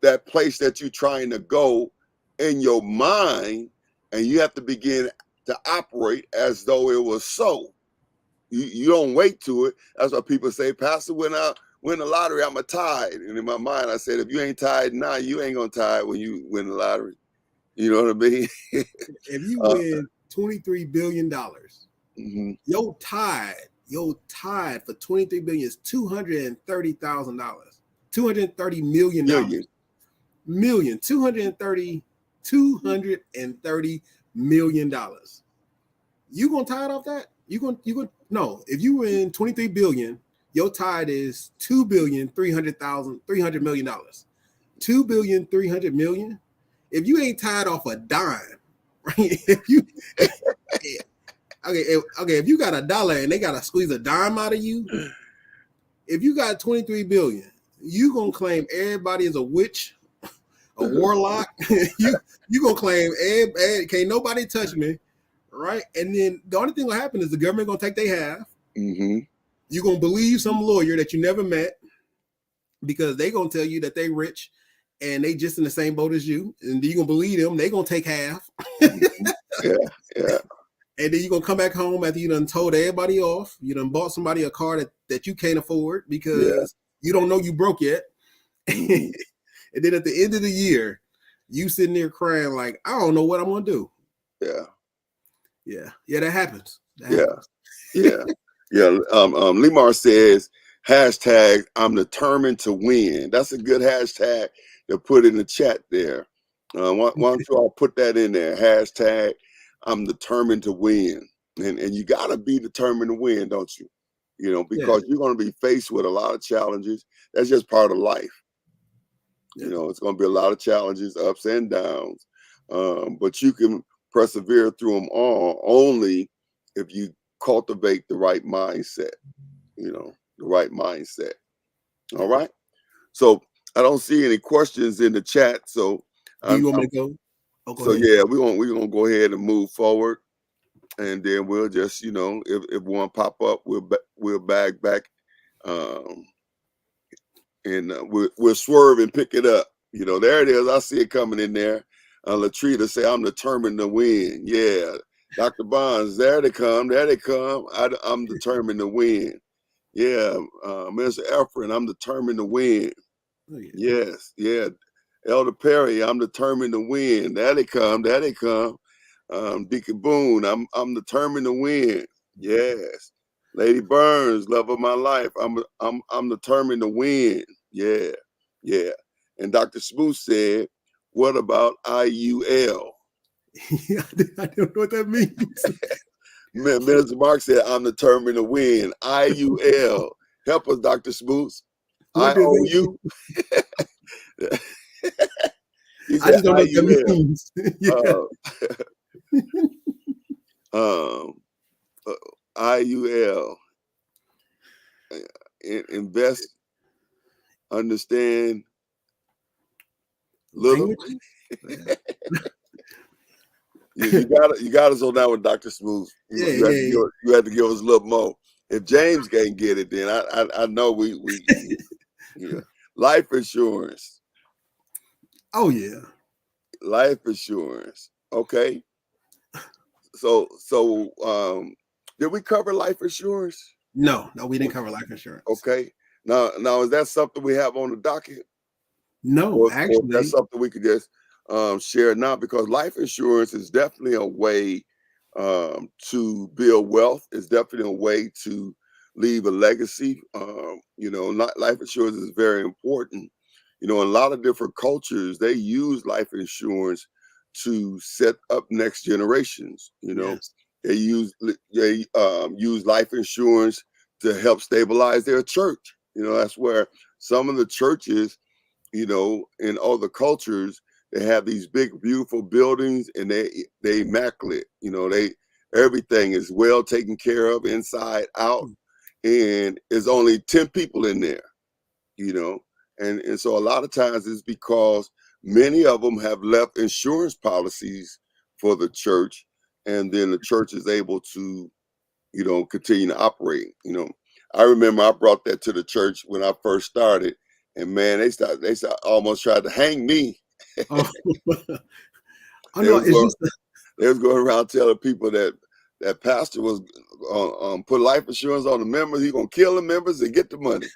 that place that you're trying to go in your mind, and you have to begin to operate as though it was so. You don't wait to it. That's why people say, Pastor, when I win the lottery, I'm a tithe. And in my mind, I said, if you ain't tithe now, you ain't going to tithe when you win the lottery. You know what I mean? If you win $23 billion, mm-hmm. your tithe for $23 billion is $230,000. $230 million. $230 million. You gonna tithe off that? You gonna no. If you win 23 billion, your tithe is $2.3 billion. $2.3 billion. If you ain't tied off a dime, right? If you if you got $1 and they gotta squeeze a dime out of you, if you got 23 billion, you gonna claim everybody is a witch, a warlock. you gonna claim can't nobody touch me, right? And then the only thing gonna happen is the government gonna take their half. Mm-hmm. You're gonna believe some lawyer that you never met because they gonna tell you that they rich and they just in the same boat as you, and you gonna believe them. They gonna take half. Yeah. And then you're gonna come back home after you done told everybody off. You done bought somebody a car that you can't afford because you don't know you broke yet. Mm-hmm. And then at the end of the year, you sitting there crying like, I don't know what I'm gonna do. Yeah, that happens. Yeah. Lemar says, hashtag I'm determined to win. That's a good hashtag to put in the chat there. Why don't you all put that in there? Hashtag I'm determined to win. And you gotta be determined to win, don't you? Because you're gonna be faced with a lot of challenges. That's just part of life. It's gonna be a lot of challenges, ups and downs. But you can persevere through them all only if you cultivate the right mindset. The right mindset. All right. So I don't see any questions in the chat. So do you want me to go? Oh, go So ahead. yeah, we're gonna go ahead and move forward, and then we'll just, if one pop up, we'll bag back, um, and we'll swerve and pick it up. There it is. I see it coming in there. Latrina say, "I'm determined to win." Yeah, Dr. Bonds, there they come. There they come. I'm determined to win. Yeah, Mr. Efren, I'm determined to win. Oh, yeah. Yes, yeah. Elder Perry, I'm determined to win. There they come. There they come. Deacon Boone, I'm determined to win. Yes. Lady Burns, love of my life, I'm determined to win. Yeah, yeah. And Dr. Smooth said, "What about IUL?" I don't know what that means. Minister Mark said, "I'm determined to win." IUL. Help us, Dr. Smooth. What does that IOU. He I said just don't know what that IUL. means. IUL. Invest, understand, little. Language? You got us on that one, Dr. Smooth. You had to give us a little more. If James can't get it, then I know we life insurance. Oh yeah. Life insurance. Okay. So did we cover life insurance? No, we didn't cover life insurance. Okay. Now is that something we have on the docket? No, Or actually, that's something we could just share now, because life insurance is definitely a way to build wealth. It's definitely a way to leave a legacy. Life insurance is very important. In a lot of different cultures, they use life insurance to set up next generations. yes. They use life insurance to help stabilize their church. That's where some of the churches, in other cultures, they have these big, beautiful buildings, and they immaculate. Everything is well taken care of inside out, and there's only 10 people in there. And so a lot of times it's because many of them have left insurance policies for the church, and then the church is able to continue to operate. I remember I brought that to the church when I first started, and man, they almost tried to hang me. Oh, no, They was going around telling people that pastor was put life insurance on the members. He gonna kill the members and get the money.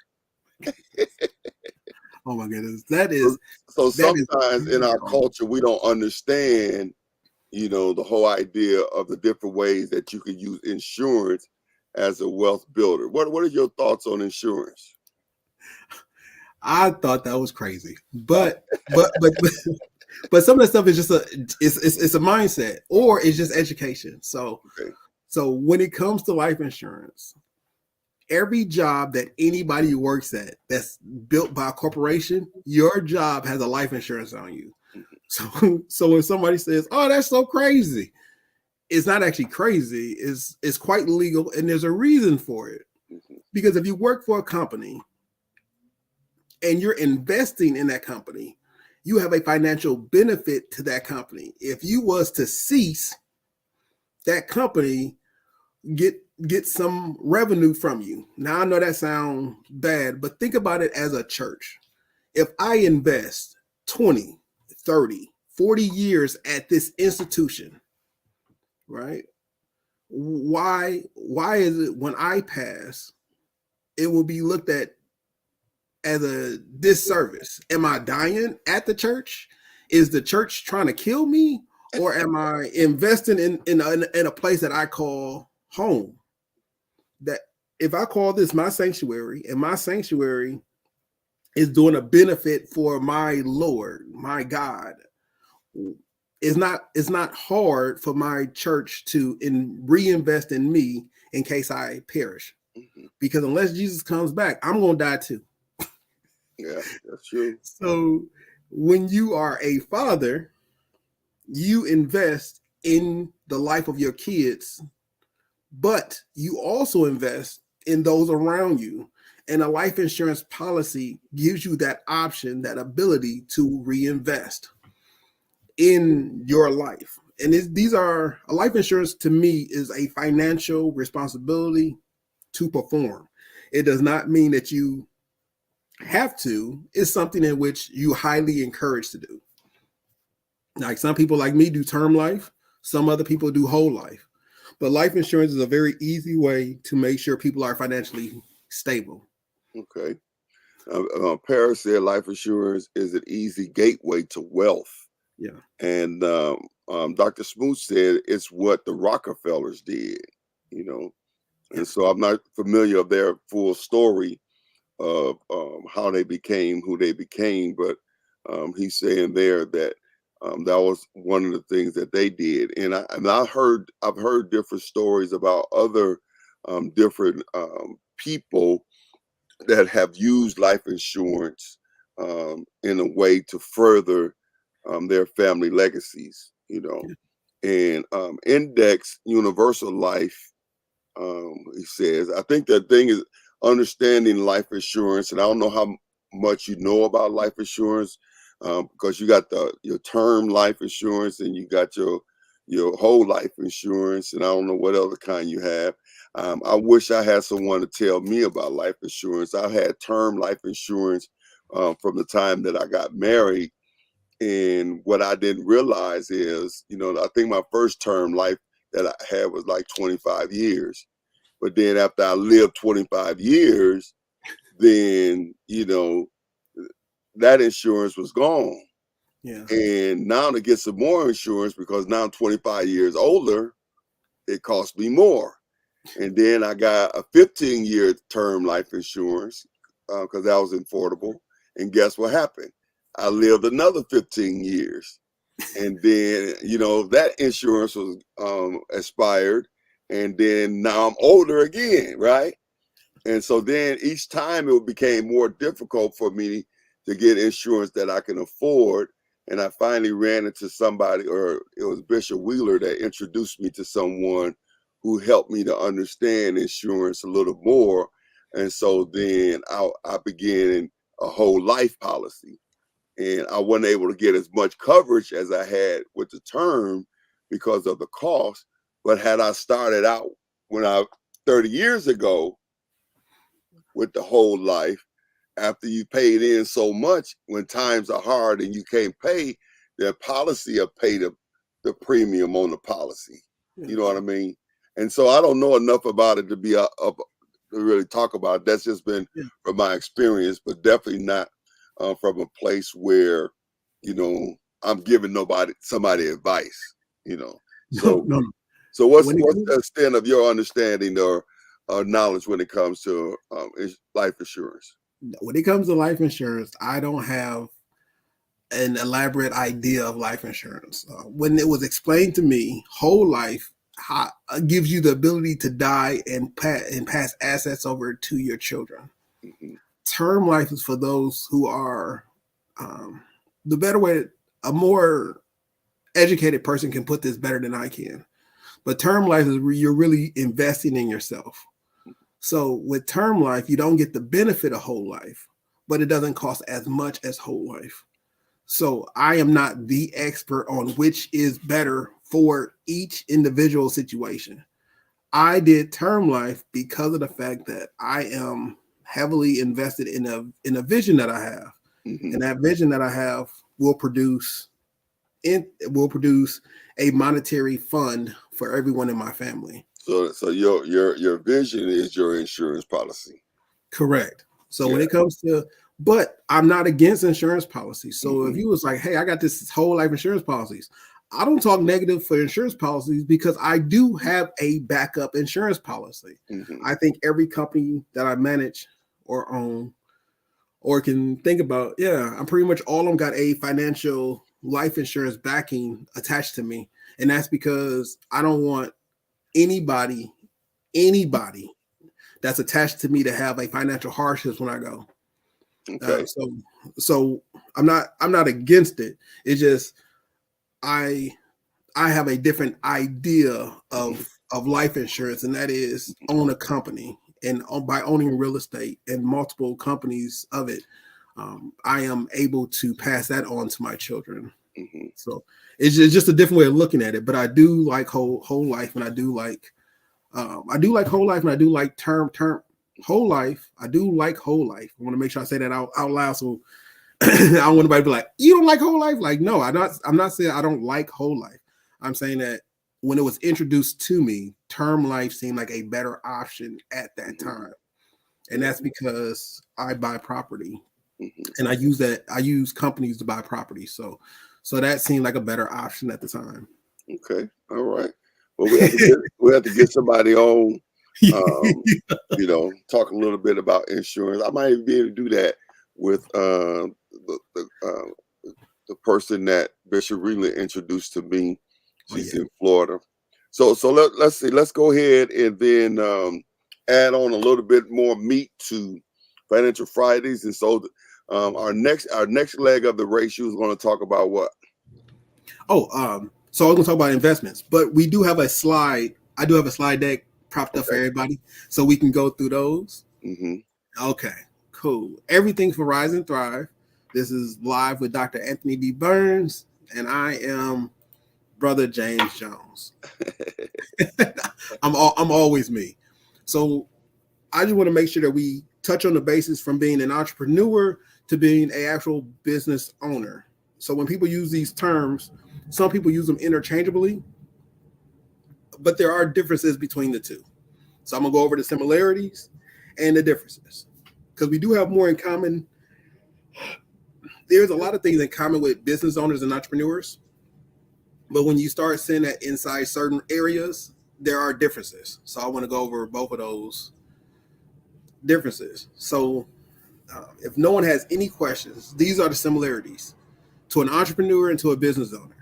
Oh my goodness, that is. So sometimes in our culture we don't understand, the whole idea of the different ways that you can use insurance as a wealth builder. What are your thoughts on insurance? I thought that was crazy, but some of that stuff is just it's a mindset, or it's just education. So when it comes to life insurance, every job that anybody works at that's built by a corporation, your job has a life insurance on you. So when somebody says, "Oh, that's so crazy," it's not actually crazy. It's quite legal, and there's a reason for it. Because if you work for a company and you're investing in that company, you have a financial benefit to that company. If you was to cease, that company get some revenue from you. Now I know that sounds bad, but think about it as a church. If I invest 20, 30, 40 years at this institution, right? Why is it when I pass, it will be looked at as a disservice? Am I dying at the church? Is the church trying to kill me? Or am I investing in a place that I call home? That if I call this my sanctuary, and my sanctuary is doing a benefit for my Lord, my God, it's not hard for my church to reinvest in me in case I perish. Because unless Jesus comes back, I'm going to die too. Yeah, that's true. So when you are a father, you invest in the life of your kids, but you also invest in those around you. And a life insurance policy gives you that option, that ability to reinvest. in your life. And these are a life insurance to me is a financial responsibility to perform. It does not mean that you have to. It's something in which you highly encourage to do. Like some people like me do term life. Some other people do whole life. But life insurance is a very easy way to make sure people are financially stable. Okay. Paris said life insurance is an easy gateway to wealth. Yeah. And Dr. Smooch said it's what the Rockefellers did, you know. And so I'm not familiar of their full story of how they became who they became, but he's saying there that that was one of the things that they did. And I've heard different stories about other different people that have used life insurance in a way to further their family legacies, you know. And Index Universal Life, he says, I think the thing is understanding life insurance, and I don't know how much you know about life insurance, because you got your term life insurance and you got your whole life insurance, and I don't know what other kind you have. I wish I had someone to tell me about life insurance. I had term life insurance from the time that I got married. And what I didn't realize is, you know, I think my first term life that I had was like 25 years. But then after I lived 25 years, then, you know, that insurance was gone. Yeah. And now to get some more insurance, because now I'm 25 years older, it cost me more. And then I got a 15-year term life insurance because that was affordable. And guess what happened? I lived another 15 years. And then, you know, that insurance was expired. And then now I'm older again, right? And so then each time it became more difficult for me to get insurance that I can afford. And I finally ran into somebody, or it was Bishop Wheeler, that introduced me to someone who helped me to understand insurance a little more. And so then I began a whole life policy. And I wasn't able to get as much coverage as I had with the term because of the cost. But had I started out 30 years ago with the whole life, after you paid in so much, when times are hard and you can't pay, their policy will pay the premium on the policy. You know what I mean? And so I don't know enough about it to be to really talk about it. That's just been from my experience, but definitely not from a place where, you know, I'm giving somebody advice, you know. So, so what's the extent of your understanding or knowledge when it comes to life insurance? When it comes to life insurance, I don't have an elaborate idea of life insurance. When it was explained to me, whole life gives you the ability to die and pass assets over to your children. Mm-hmm. Term life is for those who are the better way. A more educated person can put this better than I can. But term life is where you're really investing in yourself. So with term life, you don't get the benefit of whole life, but it doesn't cost as much as whole life. So I am not the expert on which is better for each individual situation. I did term life because of the fact that I am heavily invested in a vision that I have. Mm-hmm. And that vision that I have will produce a monetary fund for everyone in my family. So your vision is your insurance policy. Correct. So when it comes to, but I'm not against insurance policies. So if you was like, hey, I got this whole life insurance policies, I don't talk negative for insurance policies because I do have a backup insurance policy. Mm-hmm. I think every company that I manage or own or can think about, I'm pretty much all of them got a financial life insurance backing attached to me. And that's because I don't want anybody that's attached to me to have a financial hardships when I go. Okay. So I'm not against it. It's just I have a different idea of life insurance, and that is own a company. And by owning real estate and multiple companies of it, I am able to pass that on to my children. Mm-hmm. So it's just a different way of looking at it. But I do like whole life, and I do like whole life, and I do like term whole life. I do like whole life. I want to make sure I say that out loud, so I don't want anybody to be like, you don't like whole life. Like, no, I'm not saying I don't like whole life. I'm saying that when it was introduced to me, term life seemed like a better option at that time. And that's because I buy property, and I use companies to buy property. So that seemed like a better option at the time. Okay. All right. Well, we have to get somebody on, talk a little bit about insurance. I might even be able to do that with the person that Bishop Reland introduced to me. She's in Florida. So let's see. Let's go ahead and then add on a little bit more meat to Financial Fridays. And so our next leg of the race, you was going to talk about what? So I was going to talk about investments, but we do have a slide. I do have a slide deck propped up for everybody, so we can go through those. Mm-hmm. Okay, cool. Everything for Rise and Thrive. This is live with Dr. Anthony D. Burns, and I am Brother James Jones. I'm always me. So I just want to make sure that we touch on the basis from being an entrepreneur to being an actual business owner. So when people use these terms, some people use them interchangeably, but there are differences between the two. So I'm going to go over the similarities and the differences, because we do have more in common. There's a lot of things in common with business owners and entrepreneurs, but when you start seeing that inside certain areas, there are differences. So I want to go over both of those differences. So if no one has any questions, these are the similarities to an entrepreneur and to a business owner.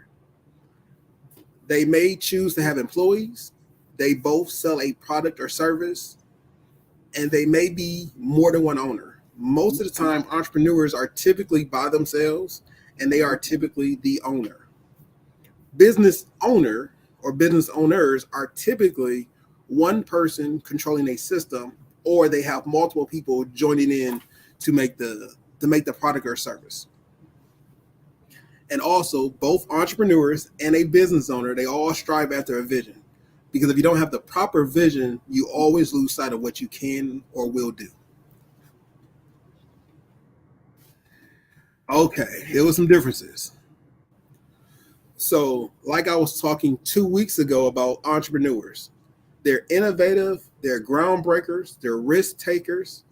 They may choose to have employees. They both sell a product or service, and they may be more than one owner. Most of the time, entrepreneurs are typically by themselves, and they are typically the owner. Business owner or business owners are typically one person controlling a system, or they have multiple people joining in to make the product or service. And also, both entrepreneurs and a business owner, they all strive after a vision. Because if you don't have the proper vision, you always lose sight of what you can or will do. Okay, here were some differences. So, like I was talking 2 weeks ago about entrepreneurs, they're innovative, they're groundbreakers, they're risk takers,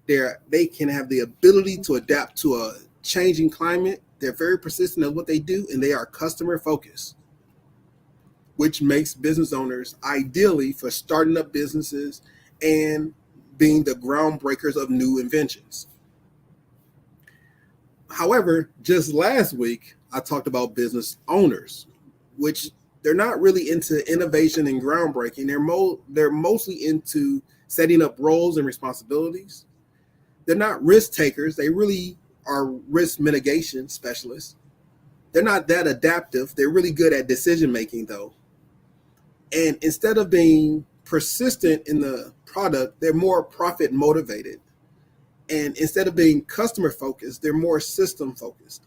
they can have the ability to adapt to a changing climate. They're very persistent at what they do, and they are customer focused, which makes business owners ideally for starting up businesses and being the groundbreakers of new inventions. However, just last week, I talked about business owners, which they're not really into innovation and groundbreaking. They're mostly into setting up roles and responsibilities. They're not risk takers. They really are risk mitigation specialists. They're not that adaptive. They're really good at decision making, though. And instead of being persistent in the product, they're more profit motivated. And instead of being customer focused, they're more system focused.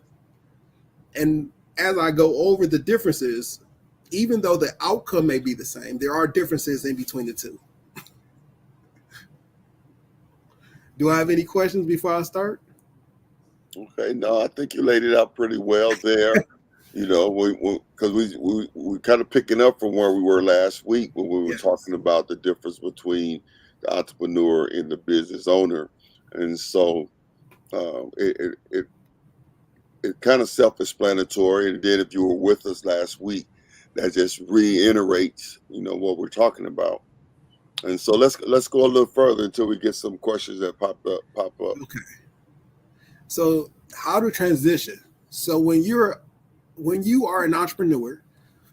And as I go over the differences, even though the outcome may be the same, there are differences in between the two. Do I have any questions before I start? Okay, no, I think you laid it out pretty well there. Because we kind of picking up from where we were last week when we were talking about the difference between the entrepreneur and the business owner, and so it kind of self-explanatory. And then if you were with us last week, that just reiterates what we're talking about. And so let's go a little further until we get some questions that pop up. Okay. So how to transition? So when you are an entrepreneur,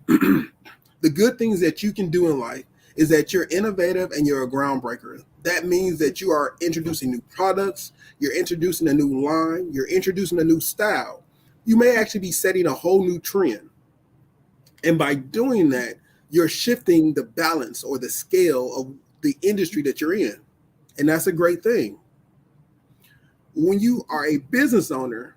the good things that you can do in life is that you're innovative and you're a groundbreaker. That means that you are introducing new products, you're introducing a new line, you're introducing a new style. You may actually be setting a whole new trend. And by doing that, you're shifting the balance or the scale of the industry that you're in. And that's a great thing. When you are a business owner,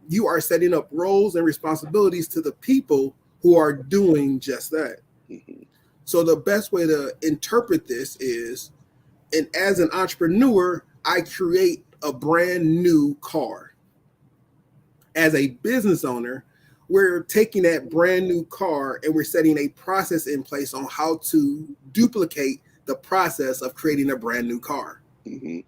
you are setting up roles and responsibilities to the people who are doing just that. Mhm. So the best way to interpret this is, and as an entrepreneur, I create a brand new car. As a business owner, we're taking that brand new car and we're setting a process in place on how to duplicate the process of creating a brand new car. Mhm.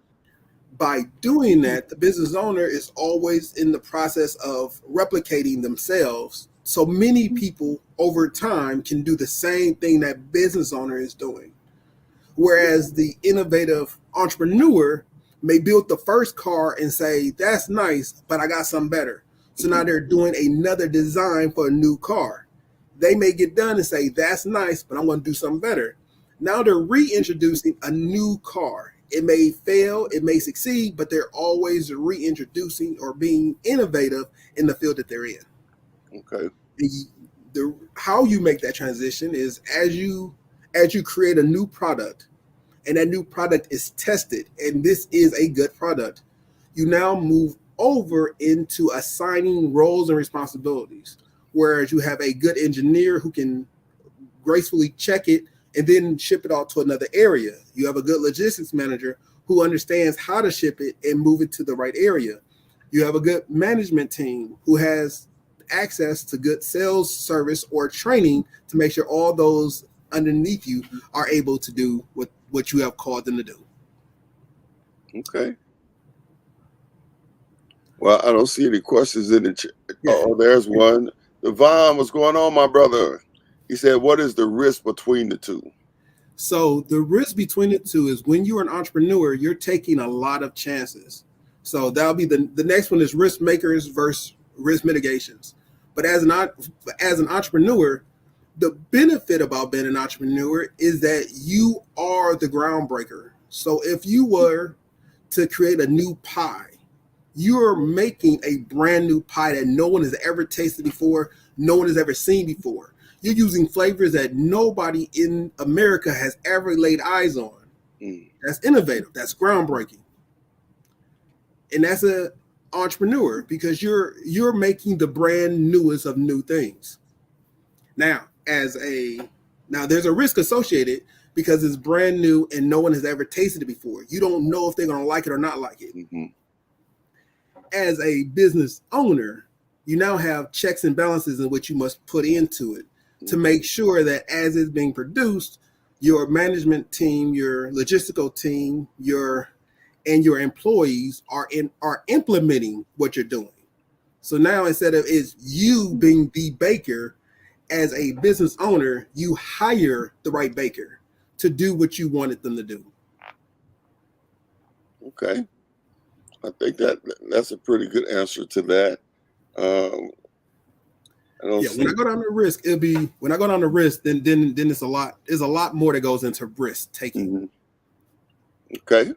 By doing that, the business owner is always in the process of replicating themselves. So many people over time can do the same thing that business owner is doing. Whereas the innovative entrepreneur may build the first car and say, that's nice, but I got something better. So now they're doing another design for a new car. They may get done and say, that's nice, but I'm going to do something better. Now they're reintroducing a new car. It may fail, it may succeed, but they're always reintroducing or being innovative in the field that they're in. Okay. How you make that transition is as you create a new product, and that new product is tested, and this is a good product, you now move over into assigning roles and responsibilities. Whereas you have a good engineer who can gracefully check it and then ship it out to another area. You have a good logistics manager who understands how to ship it and move it to the right area. You have a good management team who has access to good sales service or training to make sure all those underneath you are able to do what you have called them to do. Okay. Well, I don't see any questions in the chat. Yeah. Oh, there's one. Devon, what's going on, my brother? He said, what is the risk between the two? So the risk between the two is when you're an entrepreneur, you're taking a lot of chances. So that'll be the next one is risk makers versus risk mitigations. But as an entrepreneur, the benefit about being an entrepreneur is that you are the groundbreaker. So if you were to create a new pie, you're making a brand new pie that no one has ever tasted before, no one has ever seen before. You're using flavors that nobody in America has ever laid eyes on. That's innovative. That's groundbreaking. And that's an entrepreneur because you're making the brand newest of new things. Now, there's a risk associated because it's brand new and no one has ever tasted it before. You don't know if they're going to like it or not like it. Mm-hmm. As a business owner, you now have checks and balances in which you must put into it to make sure that as it's being produced, your management team, your logistical team, your employees are implementing what you're doing. So now instead of it's you being the baker, as a business owner, you hire the right baker to do what you wanted them to do. Okay. I think that's a pretty good answer to that. When I go down the risk, then it's a lot. There's a lot more that goes into risk taking. Mm-hmm. Okay.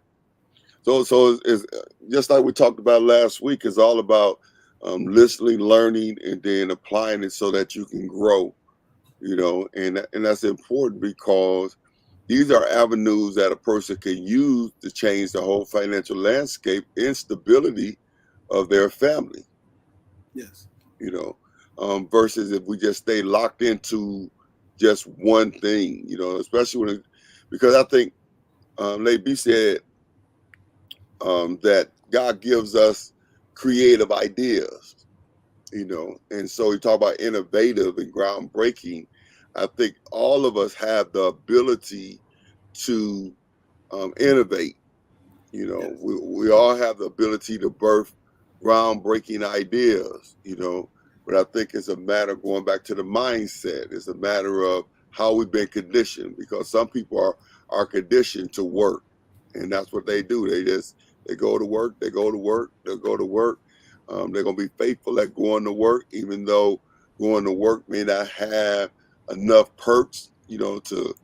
So it's just like we talked about last week. It's all about listening, learning, and then applying it so that you can grow. And that's important because these are avenues that a person can use to change the whole financial landscape and stability of their family. Yes. Versus if we just stay locked into just one thing, especially because I think Lady B said that God gives us creative ideas, and so we talk about innovative and groundbreaking. I think all of us have the ability to innovate. Yes. We all have the ability to birth groundbreaking ideas, but I think it's a matter of going back to the mindset. It's a matter of how we've been conditioned, because some people are conditioned to work, and that's what they do. They go to work, they'll go to work. They're going to be faithful at going to work, even though going to work may not have enough perks, to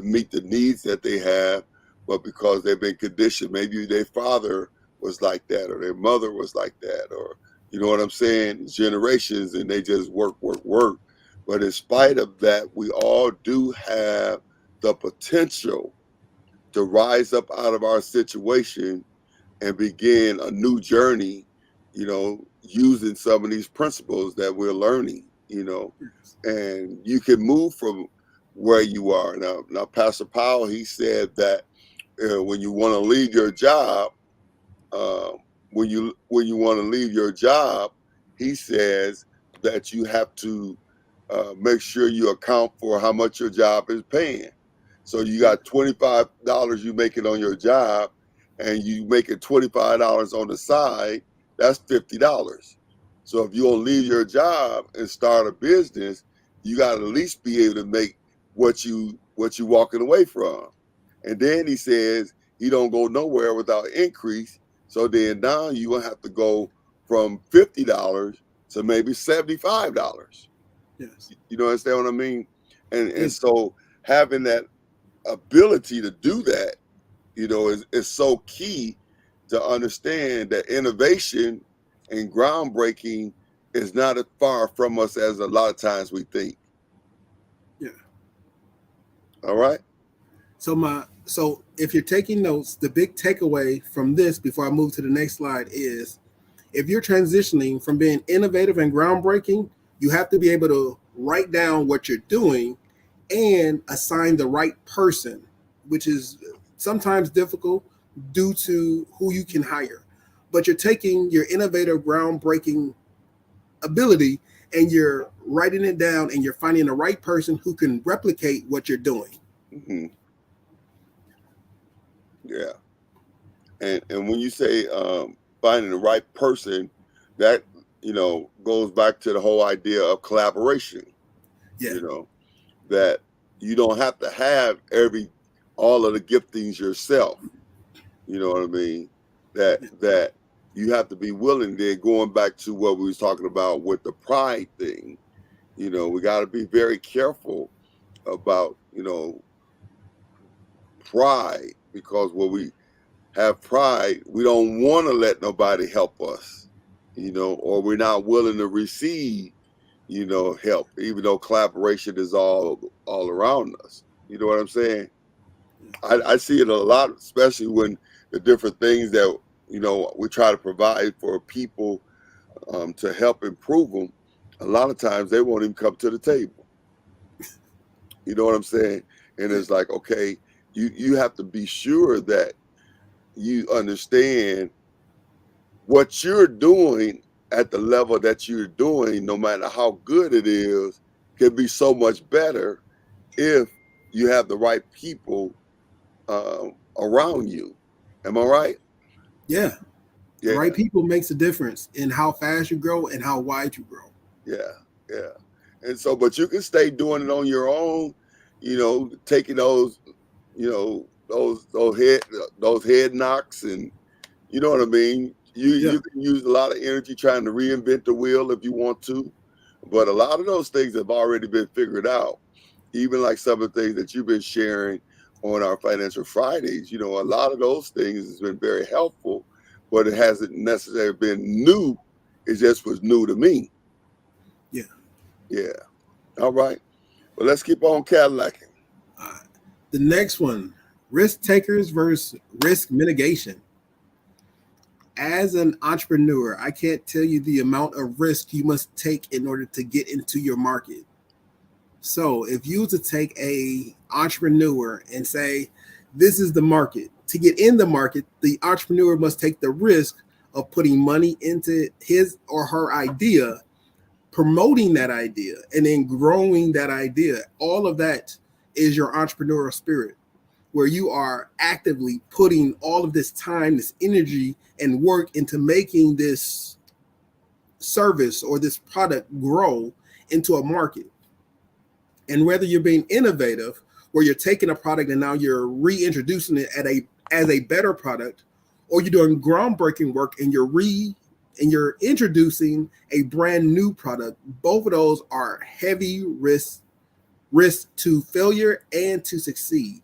meet the needs that they have, but because they've been conditioned, maybe their father was like that, or their mother was like that, or you know what I'm saying, generations, and they just work. But in spite of that, we all do have the potential to rise up out of our situation and begin a new journey, using some of these principles that we're learning, and you can move from where you are. Now Pastor Powell, he said that when you want to leave your job, when you want to leave your job, he says that you have to make sure you account for how much your job is paying. So you got $25 you make it on your job, and you make it $25 on the side. That's $50. So if you don't leave your job and start a business, you got to at least be able to make what you walking away from. And then he says he don't go nowhere without increase. So then now you will have to go from $50 to maybe $75. Yes. You understand what I mean? And so having that ability to do that, is so key to understand that innovation and groundbreaking is not as far from us as a lot of times we think. Yeah. All right. So if you're taking notes, the big takeaway from this before I move to the next slide is if you're transitioning from being innovative and groundbreaking, you have to be able to write down what you're doing and assign the right person, which is sometimes difficult due to who you can hire. But you're taking your innovative, groundbreaking ability and you're writing it down and you're finding the right person who can replicate what you're doing. Mm-hmm. Yeah. And when you say finding the right person, that, goes back to the whole idea of collaboration. Yeah. That you don't have to have all of the giftings yourself. You know what I mean? That you have to be willing. Then going back to what we was talking about with the pride thing, we got to be very careful about, pride, because when we have pride, we don't want to let nobody help us, or we're not willing to receive, help, even though collaboration is all around us. You know what I'm saying? I see it a lot, especially when the different things that, we try to provide for people to help improve them. A lot of times they won't even come to the table. You know what I'm saying? And it's like, okay, you have to be sure that you understand what you're doing at the level that you're doing, no matter how good it is, can be so much better if you have the right people around you. Am I right? Yeah. The right people makes a difference in how fast you grow and how wide you grow. Yeah. And so, but you can stay doing it on your own, taking those, those head knocks, and you know what I mean? You can use a lot of energy trying to reinvent the wheel if you want to, but a lot of those things have already been figured out. Even like some of the things that you've been sharing on our Financial Fridays, a lot of those things has been very helpful, but it hasn't necessarily been new. It just was new to me. Yeah. All right. Well, let's keep on Cadillacing. The next one, risk takers versus risk mitigation. As an entrepreneur, I can't tell you the amount of risk you must take in order to get into your market. So if you were to take a entrepreneur and say, this is the market, to get in the market, the entrepreneur must take the risk of putting money into his or her idea, promoting that idea, and then growing that idea. All of that is your entrepreneurial spirit, where you are actively putting all of this time, this energy, and work into making this service or this product grow into a market. And whether you're being innovative, where you're taking a product and now you're reintroducing it as a better product, or you're doing groundbreaking work and you're introducing a brand new product, both of those are heavy risk to failure and to succeed.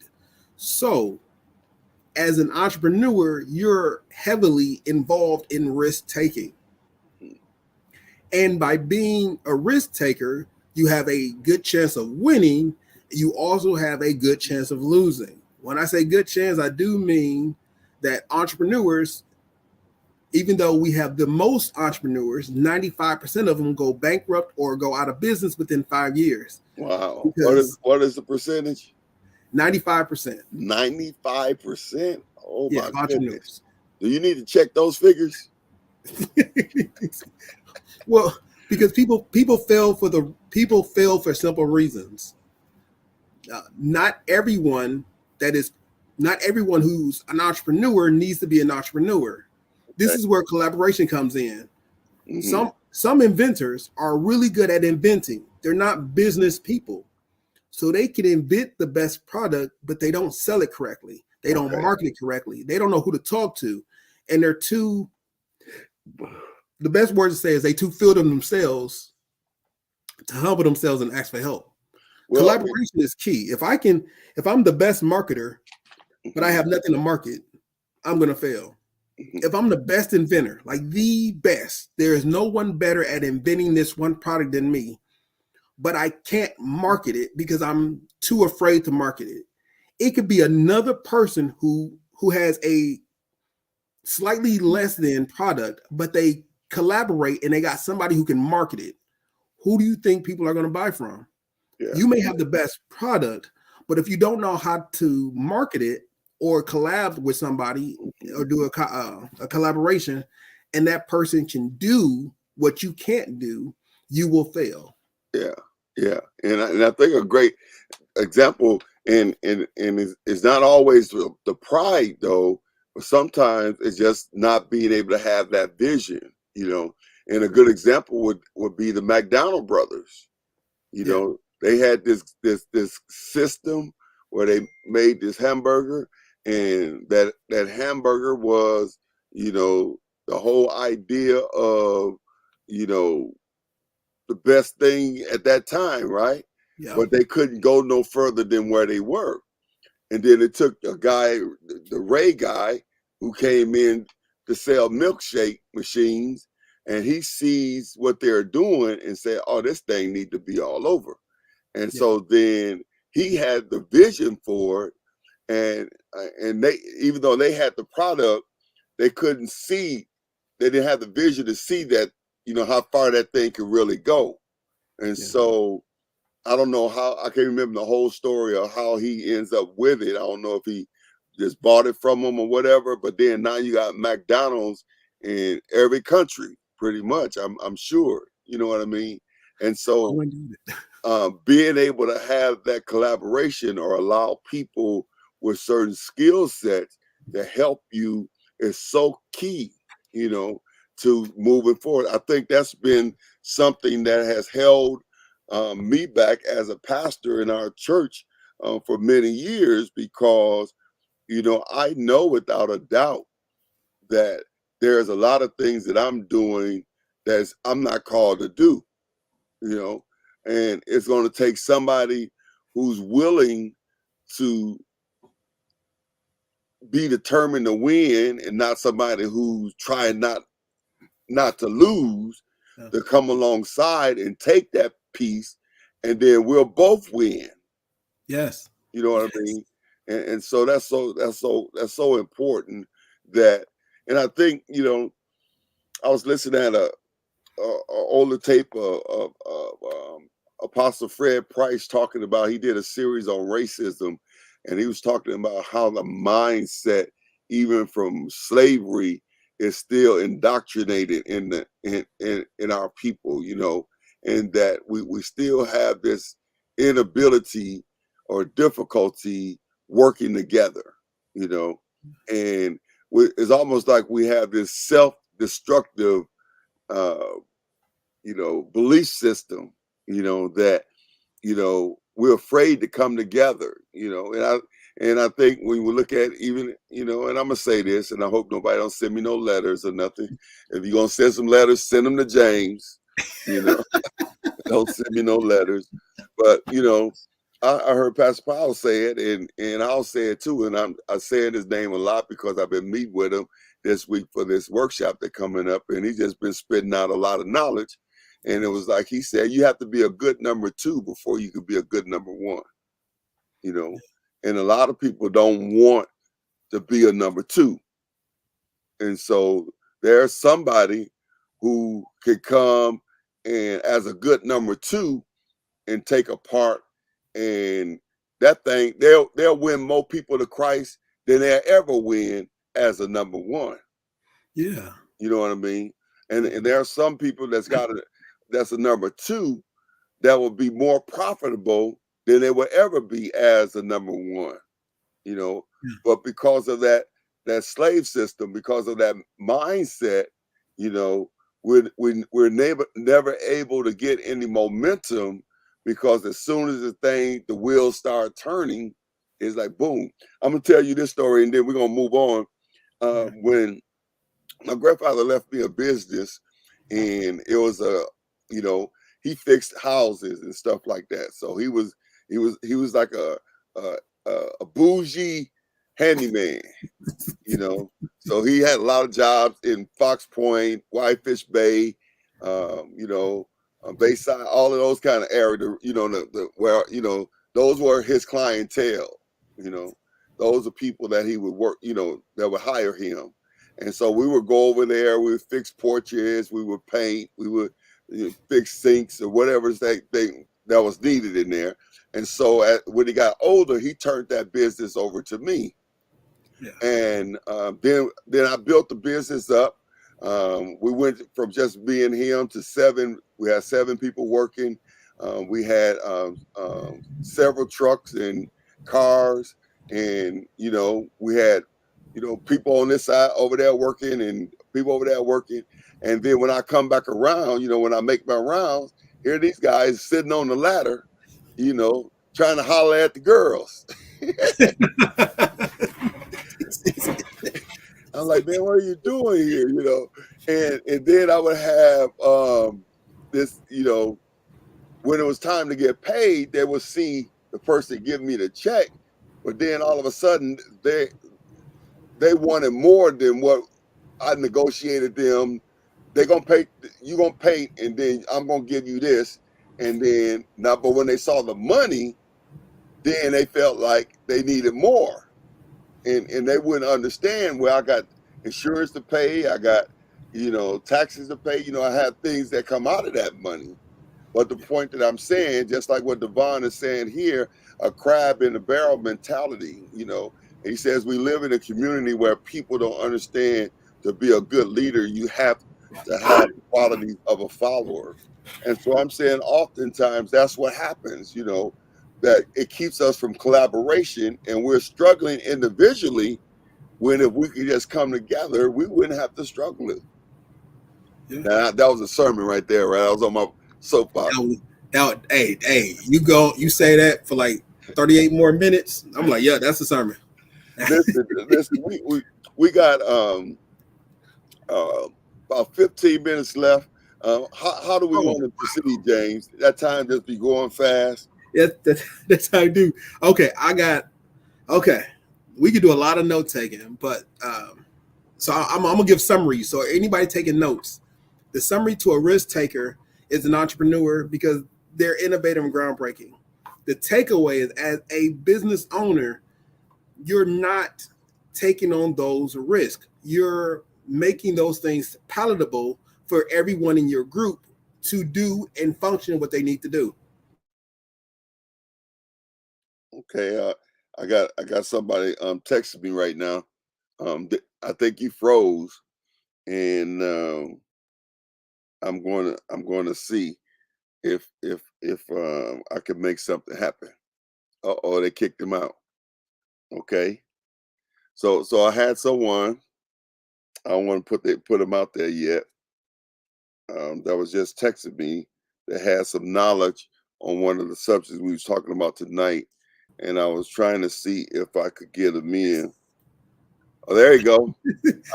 So as an entrepreneur, you're heavily involved in risk taking. And by being a risk taker, you have a good chance of winning. You also have a good chance of losing. When I say good chance, I do mean that entrepreneurs, even though we have the most entrepreneurs, 95% of them go bankrupt or go out of business within 5 years. Wow. Because What is the percentage? 95%. 95%. Oh Yeah, my goodness. entrepreneurs. Do you need to check those figures? Well, because people fail for simple reasons. Not everyone who's an entrepreneur needs to be an entrepreneur. This is where collaboration comes in. Mm-hmm. Some inventors are really good at inventing. They're not business people. So they can invent the best product, but they don't sell it correctly. They don't market it correctly. They don't know who to talk to. And the best word to say is they too filled in themselves to humble themselves and ask for help. Well, collaboration is key. If I'm the best marketer, but I have nothing to market, I'm going to fail. If I'm the best inventor, like the best, there is no one better at inventing this one product than me, but I can't market it because I'm too afraid to market it. It could be another person who has a slightly less than product, but they collaborate and they got somebody who can market it. Who do you think people are going to buy from? Yeah. You may have the best product, but if you don't know how to market it or collab with somebody or do a collaboration, and that person can do what you can't do, you will fail. Yeah. And I think a great example, and it's not always the pride though, but sometimes it's just not being able to have that vision, you know. And a good example would be the McDonald brothers. You know, they had this system where they made this hamburger, and that hamburger was, you know, the whole idea of, you know, the best thing at that time, right? Yeah. But they couldn't go no further than where they were. And then it took a guy, the Ray guy, who came in to sell milkshake machines, and he sees what they're doing and said, oh, this thing need to be all over. And so then he had the vision for it, and they, even though they had the product, they couldn't see, they didn't have the vision to see that, you know, how far that thing could really go. And so I don't know how, I can't remember the whole story of how he ends up with it. I don't know if he just bought it from him or whatever, but then now you got McDonald's in every country, pretty much, I'm sure, you know what I mean? And so being able to have that collaboration or allow people with certain skill sets to help you is so key, you know, to moving forward. I think that's been something that has held me back as a pastor in our church for many years, because, you know, I know without a doubt that there's a lot of things that I'm doing that I'm not called to do, you know, and it's going to take somebody who's willing to be determined to win and not somebody who's trying not to lose, to come alongside and take that piece, and then we'll both win. Yes. You know what I mean? And so that's so important that, and I think, you know, I was listening at a older tape of Apostle Fred Price talking about, he did a series on racism, and he was talking about how the mindset, even from slavery, is still indoctrinated in our people, you know, and that we still have this inability or difficulty working together, you know, and it's almost like we have this self-destructive you know, belief system, you know, that, you know, we're afraid to come together, you know, and I think when we look at even, you know, and I'm gonna say this, and I hope nobody don't send me no letters or nothing. If you're gonna send some letters, send them to James, you know. Don't send me no letters. But, you know, I heard Pastor Powell say it, and I'll say it too. And I'm saying his name a lot because I've been meeting with him this week for this workshop that's coming up, and he's just been spitting out a lot of knowledge. And it was like he said, you have to be a good number 2 before you could be a good number 1. You know, and a lot of people don't want to be a number 2. And so there's somebody who could come and as a good number 2 and take a part, and that thing, they'll win more people to Christ than they'll ever win as a number 1. Yeah. You know what I mean? And there are some people that's a number 2 that will be more profitable than they will ever be as a number 1. You know, but because of that slave system, because of that mindset, you know, we're never able to get any momentum, because as soon as the wheels start turning, it's like boom. I'm gonna tell you this story, and then we're gonna move on. When my grandfather left me a business, and it was you know, he fixed houses and stuff like that. So he was like a bougie handyman, you know. So he had a lot of jobs in Fox Point, Whitefish Bay, you know, Bayside, all of those kind of areas. You know, where, you know, those were his clientele. You know, those are people that he would work, you know, that would hire him. And so we would go over there, we would fix porches, we would paint, we would fix sinks or whatever that was needed in there. And so when he got older, he turned that business over to me. Yeah. And then I built the business up. We went from just being him to 7. We had 7 people working. We had several trucks and cars, and you know, we had, you know, people on this side over there working and people over there working. And then when I come back around, you know, when I make my rounds, here these guys sitting on the ladder, you know, trying to holler at the girls. I'm like, man, what are you doing here? You know, and then I would have this, you know, when it was time to get paid, they would see the person give me the check, but then all of a sudden they wanted more than what I negotiated them. They're gonna pay, you gonna pay, and then I'm gonna give you this, and then now. But when they saw the money, then they felt like they needed more, and they wouldn't understand. Well, I got insurance to pay, I got, you know, taxes to pay. You know, I have things that come out of that money. But the point that I'm saying, just like what Devon is saying here, a crab in the barrel mentality. You know, he says we live in a community where people don't understand, to be a good leader, you have to have the qualities of a follower. And so I'm saying oftentimes that's what happens, you know, that it keeps us from collaboration, and we're struggling individually, when if we could just come together, we wouldn't have to struggle. Yeah. Now, that was a sermon right there, right? I was on my soapbox. Hey, you say that for like 38 more minutes. I'm like, yeah, that's a sermon. Listen, we got about 15 minutes left. How do we want to proceed, James? That time just be going fast. Yeah, that's how I do. Okay, we could do a lot of note taking, but so I'm gonna give summaries. So anybody taking notes, the summary to a risk taker is an entrepreneur because they're innovative and groundbreaking. The takeaway is, as a business owner, you're not taking on those risks. You're making those things palatable for everyone in your group to do and function what they need to do. Okay, I got somebody texting me right now. I think he froze, and I'm going to see if I can make something happen. Oh, they kicked him out. Okay, so I had someone. I don't want to put him out there yet. That was just texting me, that had some knowledge on one of the subjects we was talking about tonight, and I was trying to see if I could get him in. Oh, there you go.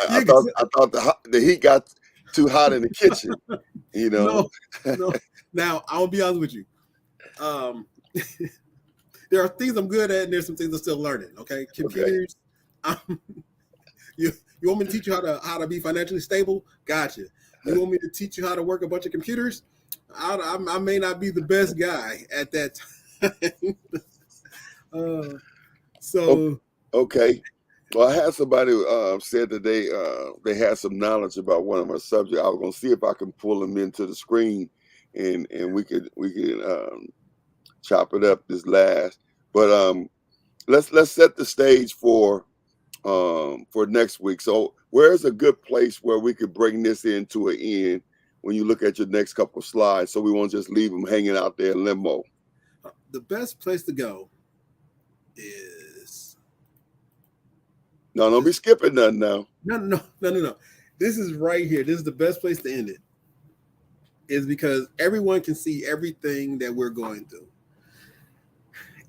I thought the heat got too hot in the kitchen. You know. No. Now I'll be honest with you. There are things I'm good at, and there's some things I'm still learning. Okay, computers. Okay. You want me to teach you how to be financially stable? Gotcha. You want me to teach you how to work a bunch of computers? I may not be the best guy at that time. Okay. Well, I had somebody said that they had some knowledge about one of my subjects. I was gonna see if I can pull them into the screen, and we could chop it up this last. But let's set the stage for next week. So where's a good place where we could bring this into an end when you look at your next couple of slides, so we won't just leave them hanging out there in limbo? The best place to go is No, don't be skipping nothing now. no. This is right here. This is the best place to end it. Is because everyone can see everything that we're going through.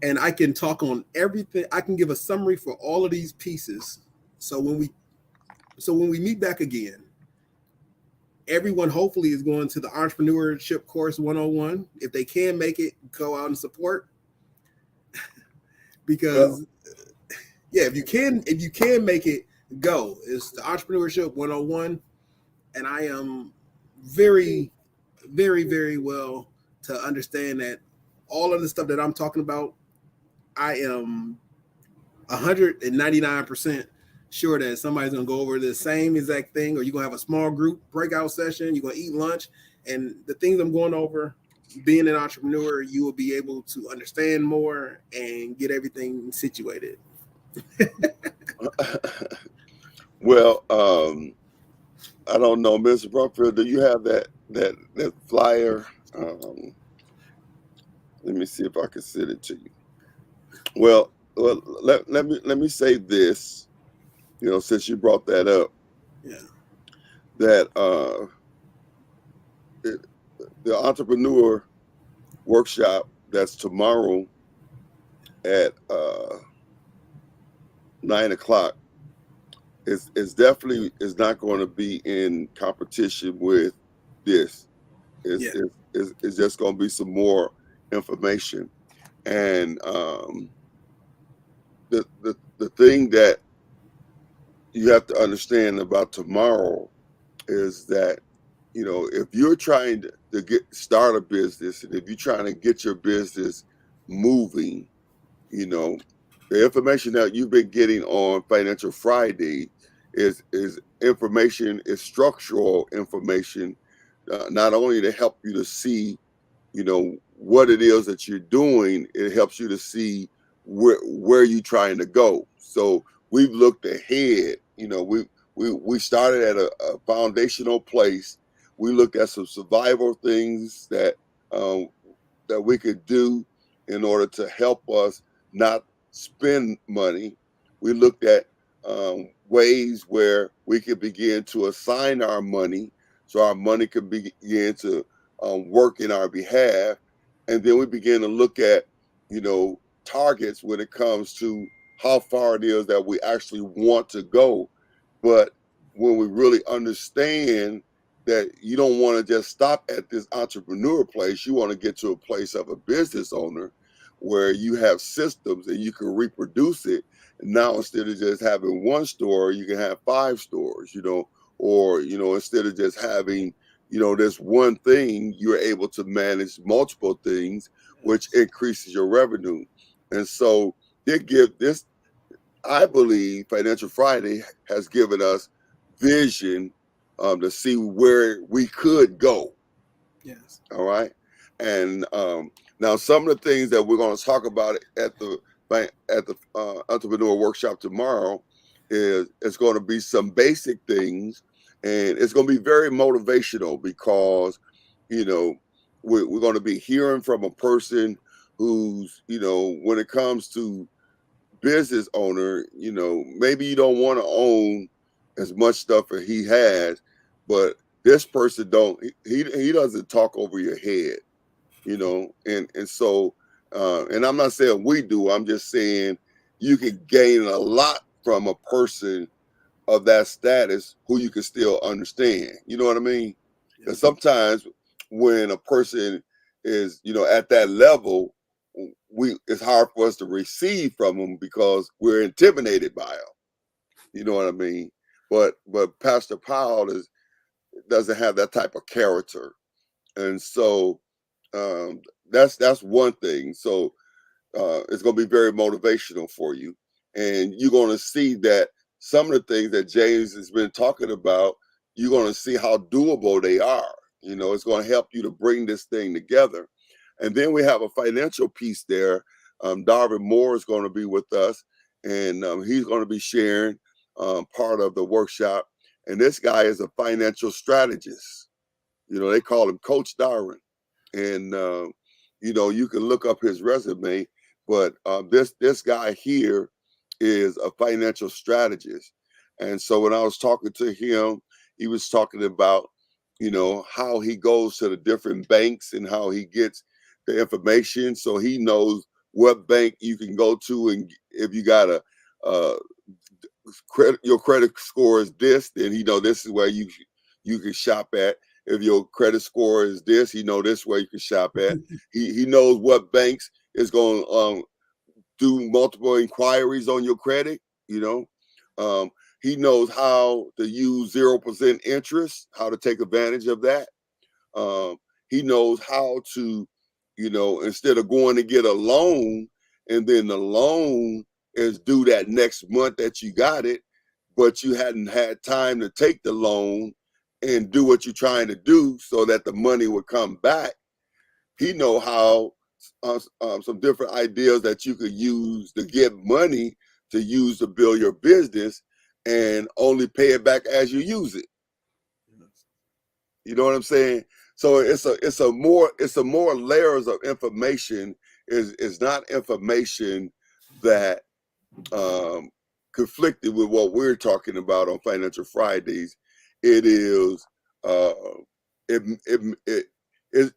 And I can talk on everything. I can give a summary for all of these pieces. So when we meet back again, everyone hopefully is going to the Entrepreneurship Course 101. If they can make it, go out and support. Because if you can make it, go. It's the Entrepreneurship 101. And I am very, very, very well to understand that all of the stuff that I'm talking about, I am 199% sure that somebody's going to go over the same exact thing, or you're going to have a small group breakout session, you're going to eat lunch, and the things I'm going over, being an entrepreneur, you will be able to understand more and get everything situated. Well, I don't know, Mr. Brumfield, do you have that flyer? Let me see if I can send it to you. Well, let me say this, since you brought that up. Yeah. That the entrepreneur workshop that's tomorrow at 9:00 is definitely is not going to be in competition with this. It's just going to be some more information. And the thing that you have to understand about tomorrow is that, if you're trying to start a business, and if you're trying to get your business moving, the information that you've been getting on Financial Friday is information, is structural information, not only to help you to see, what it is that you're doing, it helps you to see where you're trying to go. So we've looked ahead. We started at a foundational place. We looked at some survival things that we could do in order to help us not spend money. We looked at ways where we could begin to assign our money, so our money could begin to work in our behalf. And then we began to look at, targets when it comes to how far it is that we actually want to go. But when we really understand that you don't want to just stop at this entrepreneur place, you want to get to a place of a business owner where you have systems and you can reproduce it. And now, instead of just having one store, you can have 5 stores, or, instead of just having, this one thing, you're able to manage multiple things, which increases your revenue. And so I believe Financial Friday has given us vision to see where we could go. Yes. All right. And now some of the things that we're going to talk about at the entrepreneur workshop tomorrow it's going to be some basic things, and it's going to be very motivational because, we're going to be hearing from a person who's, when it comes to business owner, maybe you don't want to own as much stuff as he has, but this person he doesn't talk over your head, and so and I'm not saying we do, I'm just saying you can gain a lot from a person of that status who you can still understand. You know what I mean? Because sometimes when a person is, at that level, it's hard for us to receive from them because we're intimidated by them. You know what I mean? But Pastor Powell doesn't have that type of character, and so that's one thing. So it's going to be very motivational for you. And you're going to see that some of the things that James has been talking about, you're going to see how doable they are. You know, it's going to help you to bring this thing together. And then we have a financial piece there. Darvin Moore is going to be with us, and he's going to be sharing part of the workshop. And this guy is a financial strategist. You know, they call him Coach Darwin. And, you know, you can look up his resume, but this guy here is a financial strategist. And so when I was talking to him, he was talking about, you know, how he goes to the different banks and how he gets the information. So he knows what bank you can go to. And if you got a your credit score is this, then he know this is where you can shop at. If your credit score is this, he know this where you can shop at. He knows what banks is going to do multiple inquiries on your credit. You know, he knows how to use 0% interest, how to take advantage of that. He knows how to, you know, instead of going to get a loan and then the loan is due that next month that you got it, but you hadn't had time to take the loan and do what you're trying to do so that the money would come back. He know how some different ideas that you could use to get money to use to build your business and only pay it back as you use it. You know what I'm saying? So it's a more layers of information. Is not information that conflicted with what we're talking about on Financial Fridays. It is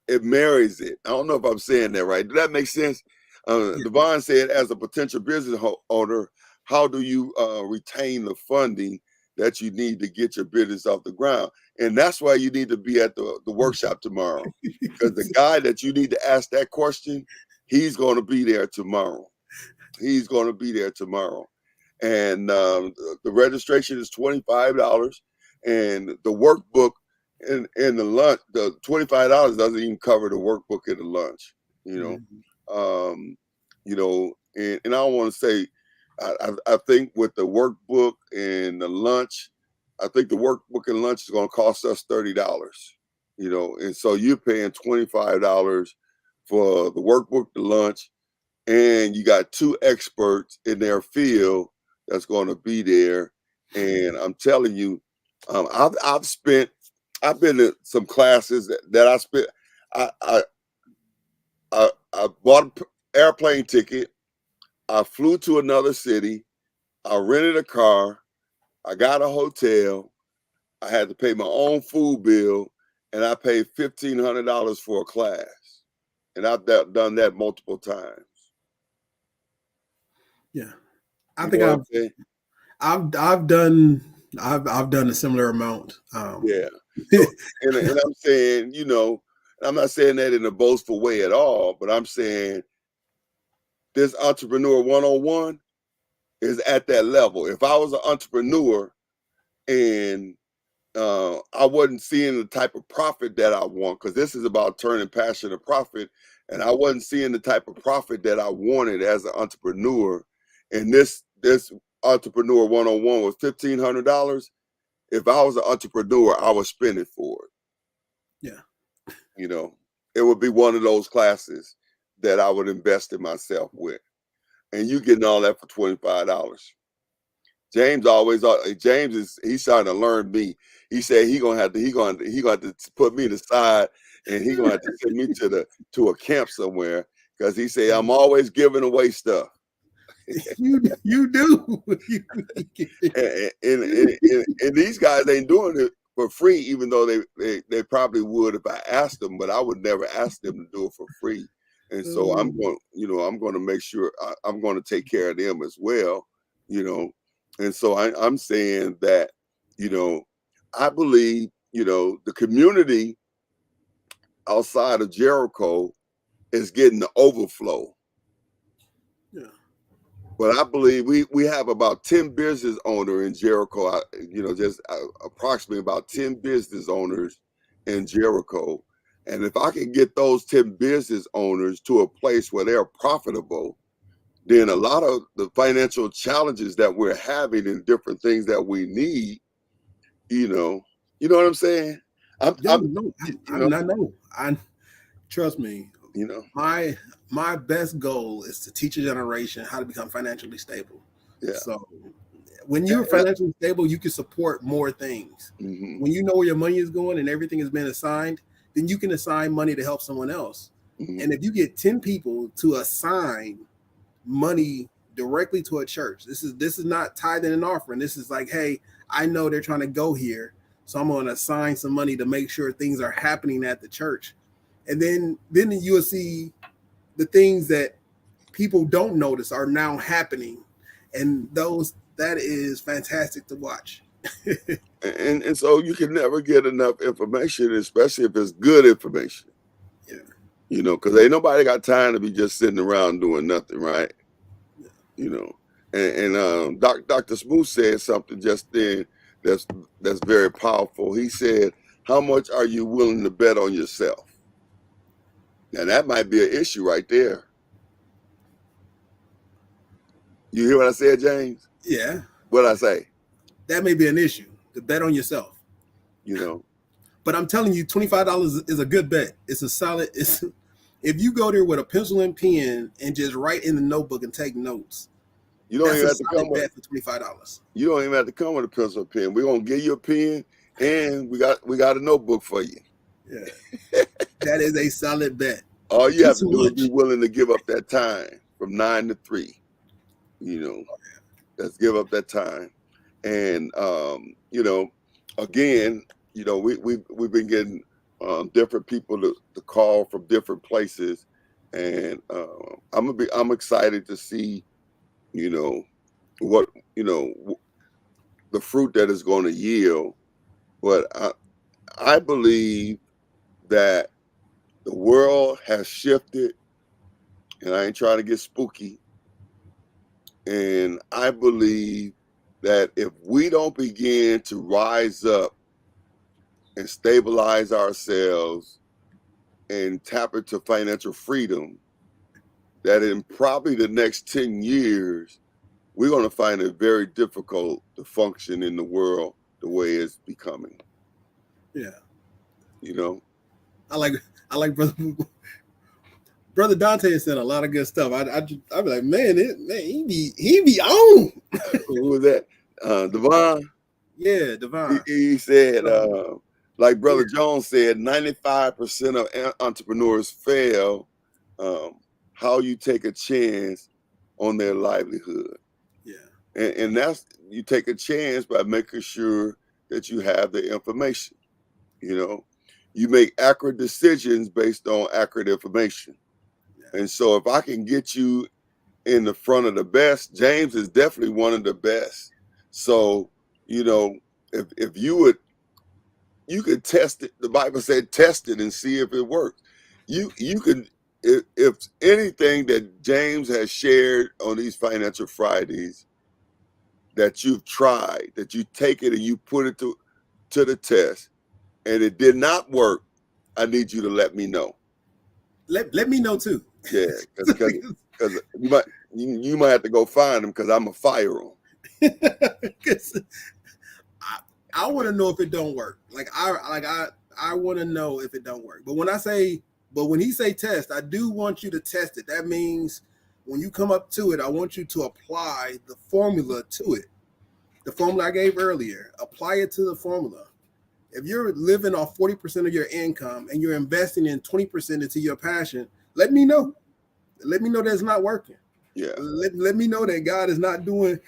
it marries it. I don't know if I'm saying that right. Does that make sense? Devon said, as a potential business owner, how do you retain the funding that you need to get your business off the ground? And that's why you need to be at the workshop tomorrow, because the guy that you need to ask that question, he's going to be there tomorrow. He's going to be there tomorrow. And the registration is $25, and the workbook and the lunch, the $25 doesn't even cover the workbook and the lunch. You know, you know, and I don't want to say, I think with the workbook and the lunch, I think the workbook and lunch is going to cost us $30. You know, and so you're paying $25 for the workbook, the lunch, and you got 2 experts in their field that's going to be there. And I'm telling you, I've been to some classes that I spent. I bought an airplane ticket. I flew to another city. I rented a car. I got a hotel. I had to pay my own food bill, and I paid $1,500 for a class. And I've done that multiple times. Yeah, I think I've done a similar amount. Yeah, so, and I'm saying, you know, I'm not saying that in a boastful way at all, but I'm saying this Entrepreneur 101 is at that level. If I was an entrepreneur and I wasn't seeing the type of profit that I want, because this is about turning passion to profit, and I wasn't seeing the type of profit that I wanted as an entrepreneur, and this Entrepreneur 101 was $1,500. If I was an entrepreneur, I would spend it for it. Yeah. You know, it would be one of those classes that I would invest in myself with. And you getting all that for $25. He's trying to learn me. He said he gonna have to put me to the side, and he gonna have to send me to a camp somewhere, because he said I'm always giving away stuff. You do. and these guys ain't doing it for free, even though they probably would if I asked them, but I would never ask them to do it for free. And so I'm going to make sure I'm going to take care of them as well, you know. And so I'm saying that, you know, I believe, you know, the community outside of Jericho is getting the overflow. Yeah. But I believe we have about 10 business owners in Jericho, you know, just approximately about 10 business owners in Jericho. And if I can get those 10 business owners to a place where they're profitable, then a lot of the financial challenges that we're having and different things that we need, you know what I'm saying? Yeah, I'm no, you I know, know. I trust me. you know, My best goal is to teach a generation how to become financially stable. yeah. So when you're financially stable, you can support more things. Mhm, When you know where your money is going and everything has been assigned, then you can assign money to help someone else. mhm, And if you get 10 people to assign money directly to a church, this is not tithing and offering. This is like, hey, I know they're trying to go here, so I'm going to assign some money to make sure things are happening at the church. And then you will see the things that people don't notice are now happening, and that is fantastic to watch. and so you can never get enough information, especially if it's good information. Yeah. Because ain't nobody got time to be just sitting around doing nothing, right? Yeah. You know, and Dr. Smooth said something just then that's very powerful. He said, "How much are you willing to bet on yourself?" Now that might be an issue right there. You hear what I said, James? Yeah, What I say? that may be an issue to bet on yourself. You know, But I'm telling you, $25 is a good bet. It's a solid. If you go there with a pencil and pen and just write in the notebook and take notes, you don't that's even a have to solid come with bet for $25. you don't even have to come with a pencil and pen. We're gonna give you a pen, and we got a notebook for you. Yeah, that is a solid bet. All you Eat have to some do is lunch. be willing to give up that time from 9 to 3. Let's give up that time. And again, we've been getting different people to call from different places, and I'm excited to see what the fruit that is going to yield. But I believe that the world has shifted, and I ain't trying to get spooky. And I believe that if we don't begin to rise up and stabilize ourselves and tap into financial freedom, that in probably the next 10 years, we're going to find it very difficult to function in the world the way it's becoming. Yeah, You know, I like brother Dante has said a lot of good stuff. I'd be like, man, he be on. who was that? Devon. Yeah, Devon. He said, like Brother Yeah. Jones said, 95% of entrepreneurs fail. How you take a chance on their livelihood. Yeah. And that's, you take a chance by making sure that you have the information. You make accurate decisions based on accurate information. Yeah. And so if I can get you in the front of the best, James is definitely one of the best. So, if you could test it. The Bible said, test it and see if it works. You can, if anything that James has shared on these Financial Fridays that you've tried, that you take it and you put it to the test, and it did not work, I need you to let me know. Let me know too. Yeah, because you might have to go find them, because I'm a fire them. I want to know if it don't work. I want to know if it don't work. But when he say test, I do want you to test it. That means when you come up to it, I want you to apply the formula to it. The formula I gave earlier, apply it to the formula. If you're living off 40% of your income and you're investing in 20% into your passion, let me know. Let me know that's not working. Yeah. Let me know that God is not doing,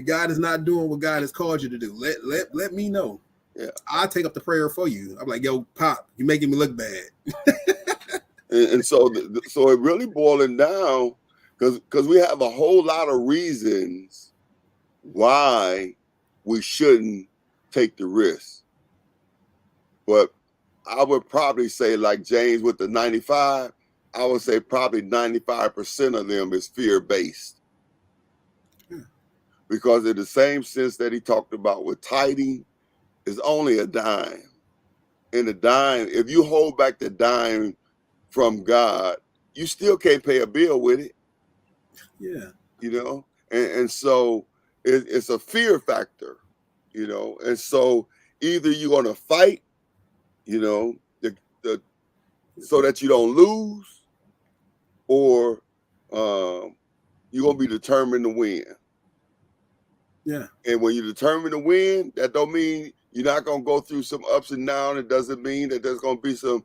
God is not doing what God has called you to do. Let me know. Yeah. I'll take up the prayer for you. I'm like, yo, Pop, you're making me look bad. and so it really boiling down, because we have a whole lot of reasons why we shouldn't take the risk. But I would probably say, like James with the 95, I would say probably 95% of them is fear-based. Because in the same sense that he talked about with tithing, is only a dime. And the dime, if you hold back the dime from God, you still can't pay a bill with it. Yeah. You know, and so it's a fear factor, you know, and so either you're going to fight, you know, the so that you don't lose, or you're going to be determined to win. Yeah. And when you're determined to win, that don't mean you're not going to go through some ups and downs. It doesn't mean that there's going to be some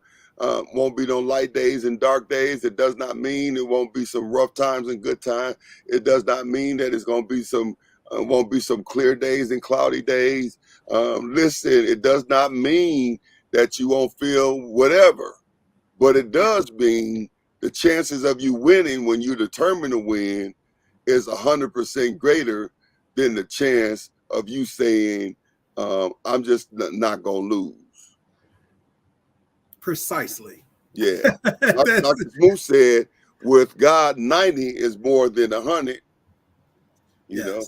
won't be no light days and dark days. It does not mean it won't be some rough times and good times. It does not mean that it's going to be some won't be some clear days and cloudy days. Listen, it does not mean that you won't feel whatever, but it does mean the chances of you winning when you're determined to win is 100% greater than the chance of you saying, I'm just not going to lose. Precisely. Yeah. Dr. Smooth said, with God, 90 is more than 100. You know?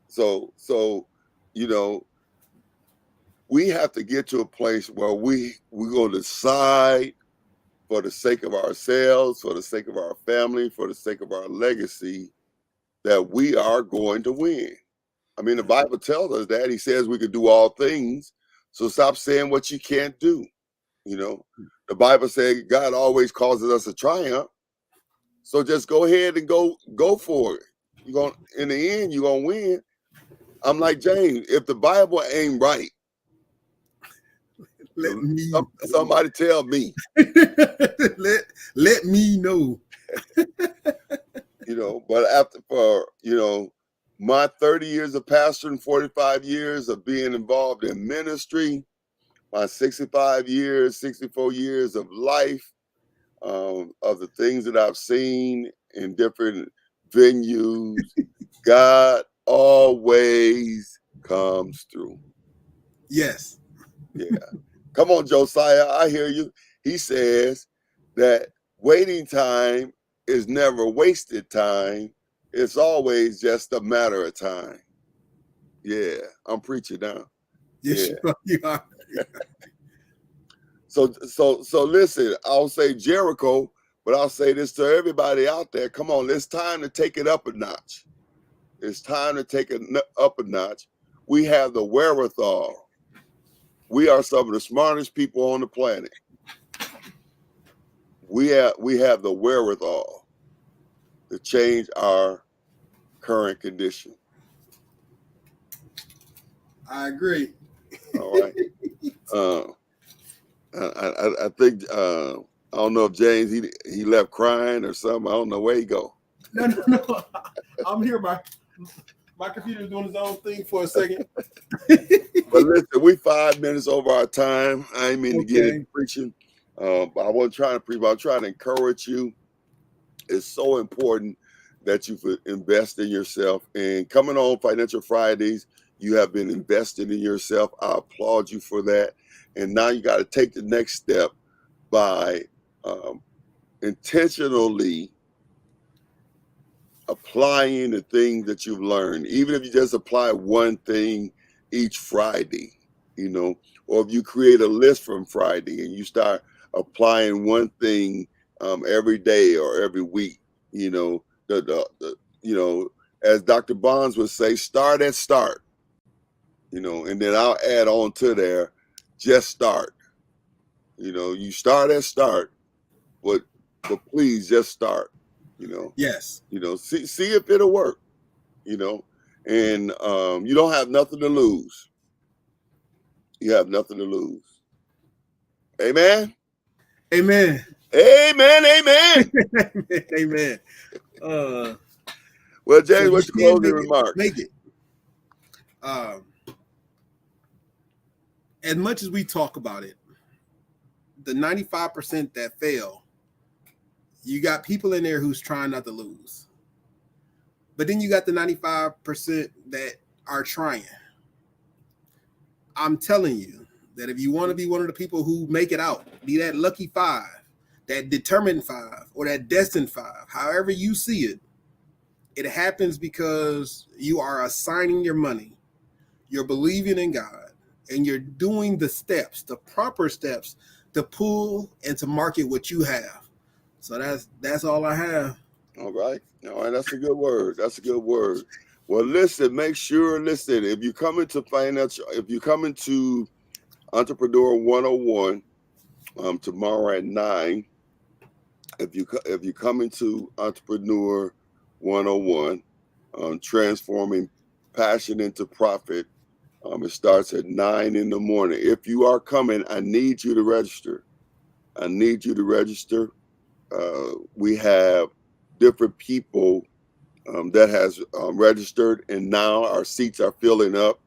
So, you know, we have to get to a place where we're going to decide, for the sake of ourselves, for the sake of our family, for the sake of our legacy, that we are going to win. I mean, the Bible tells us that. He says we can do all things. So stop saying what you can't do. You know, the Bible says God always causes us to triumph. So just go ahead and go for it. You're going, in the end, you're going to win. I'm like James, if the Bible ain't right, somebody tell me. let me know. You know, but you know, my 30 years of pastoring, 45 years of being involved in ministry, my 64 years of life, of the things that I've seen in different venues, God always comes through. Yes. Yeah. Come on, Josiah, I hear you. He says that waiting time is never wasted time. It's always just a matter of time. Yeah, I'm preaching now. Yes, yeah. You are. So listen, I'll say Jericho, but I'll say this to everybody out there. Come on, it's time to take it up a notch. It's time to take it up a notch. We have the wherewithal. We are some of the smartest people on the planet. We have the wherewithal to change our current condition. I agree. All right. I think I don't know if James he left crying or something. I don't know where he go. No. I'm here. My computer's doing its own thing for a second. But listen, we 5 minutes over our time. I ain't mean to get into preaching, but I wasn't trying to preach. But I'm trying to encourage you. It's so important that you invest in yourself. And coming on Financial Fridays, you have been investing in yourself. I applaud you for that. And now you got to take the next step by intentionally applying the things that you've learned. Even if you just apply one thing each Friday, you know, or if you create a list from Friday and you start applying one thing every day or every week, you know, you know, as Dr. Bonds would say, start at start, you know, and then I'll add on to there, just start. You know, you start at start, but please just start, you know. Yes. You know, see if it'll work, you know, and you don't have nothing to lose. You have nothing to lose. Amen. Amen. Amen. Amen. Amen. Well, James, what's your closing remarks? Make it. As much as we talk about it, the 95% that fail, you got people in there who's trying not to lose. But then you got the 95% that are trying. I'm telling you that if you want to be one of the people who make it out, be that lucky 5, that determined 5, or that destined 5, however you see it, it happens because you are assigning your money, you're believing in God, and you're doing the steps, the proper steps to pull and to market what you have. So that's all I have. All right. All right. That's a good word. That's a good word. Well, listen, make sure, listen, if you come into Entrepreneur 101 tomorrow at 9, if you come into Entrepreneur 101, transforming passion into profit, it starts at 9 in the morning. If you are coming, I need you to register. I need you to register. We have different people that has registered, and now our seats are filling up,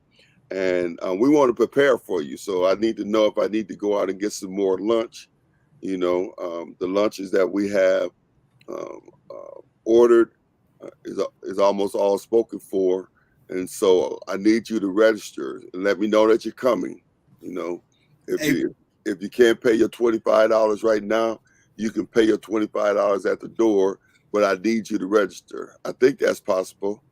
and we want to prepare for you. So I need to know if I need to go out and get some more lunch. The lunches that we have ordered is almost all spoken for, and so I need you to register and let me know that you're coming. If Hey, you can't pay your $25 right now, you can pay your $25 at the door, but I need you to register. I think that's possible.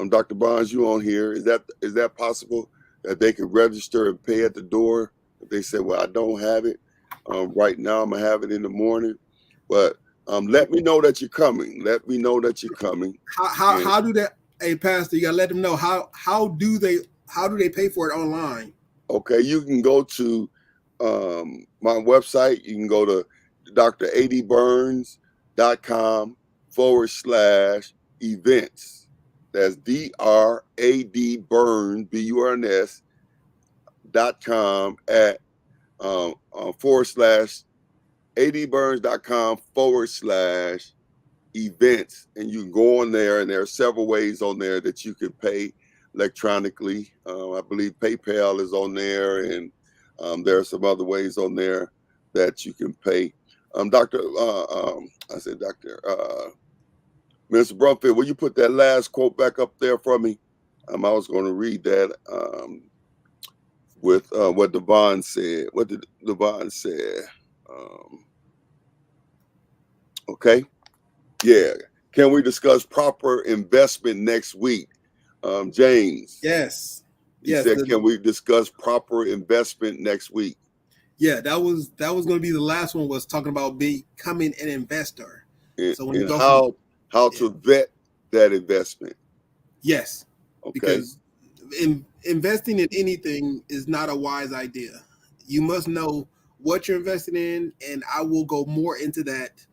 Dr. Bonds, you on here? Is that possible that they can register and pay at the door? If they say, well, I don't have it right now, I'm gonna have it in the morning, but let me know that you're coming. Let me know that you're coming. How do that? Hey, Pastor, you gotta let them know how do they pay for it online? Okay, you can go to my website. You can go to dradburns.com/events. That's DRAD Burns BURNS.com at /adburns.com/events, and you can go on there, and there are several ways on there that you can pay electronically. I believe PayPal is on there, and there are some other ways on there that you can pay. Dr. Minister Brumfield, will you put that last quote back up there for me? I was going to read that with what Devon said. What did Devon say? Okay. Yeah. Can we discuss proper investment next week? James. Yes. He said, can we discuss proper investment next week? Yeah, that was going to be the last one, was talking about becoming an investor. So when you go how to vet that investment. Yes. Okay. Because investing in anything is not a wise idea. You must know what you're investing in, and I will go more into that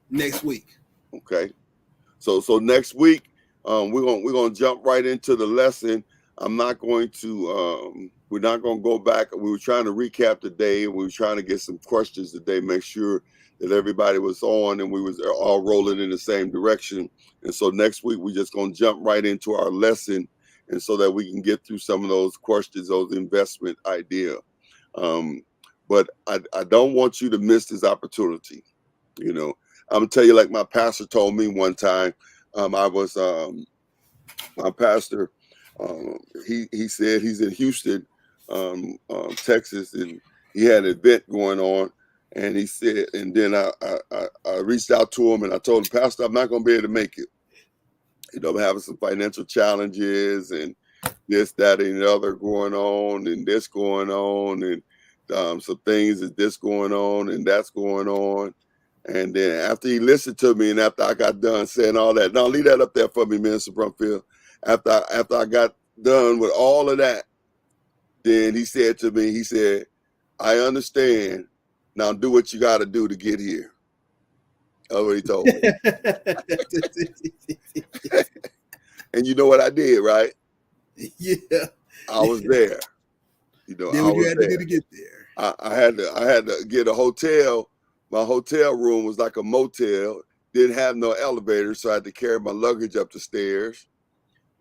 next week. Okay. So next week, we're gonna jump right into the lesson. I'm not going to we're not gonna go back. We were trying to recap the day, and we were trying to get some questions today, make sure that everybody was on and we was all rolling in the same direction. And so next week we're just gonna jump right into our lesson, and so that we can get through some of those questions, those investment idea. But I don't want you to miss this opportunity. I'm gonna tell you, like my pastor told me one time. I was my pastor. He said he's in Houston, Texas, and he had an event going on. And he said, and then I reached out to him and I told him, Pastor, I'm not gonna be able to make it. I'm having some financial challenges and this, that, and the other going on, and this going on, and some things is this going on and that's going on. And then after he listened to me, and after I got done saying all that, now leave that up there for me, Minister Brumfield. After I got done with all of that, then he said to me, he said, I understand. Now do what you got to do to get here. That's what he told me. And you know what I did, right? Yeah. I was there. Did what you had to do to get there. I had to get a hotel. My hotel room was like a motel, didn't have no elevator, so I had to carry my luggage up the stairs.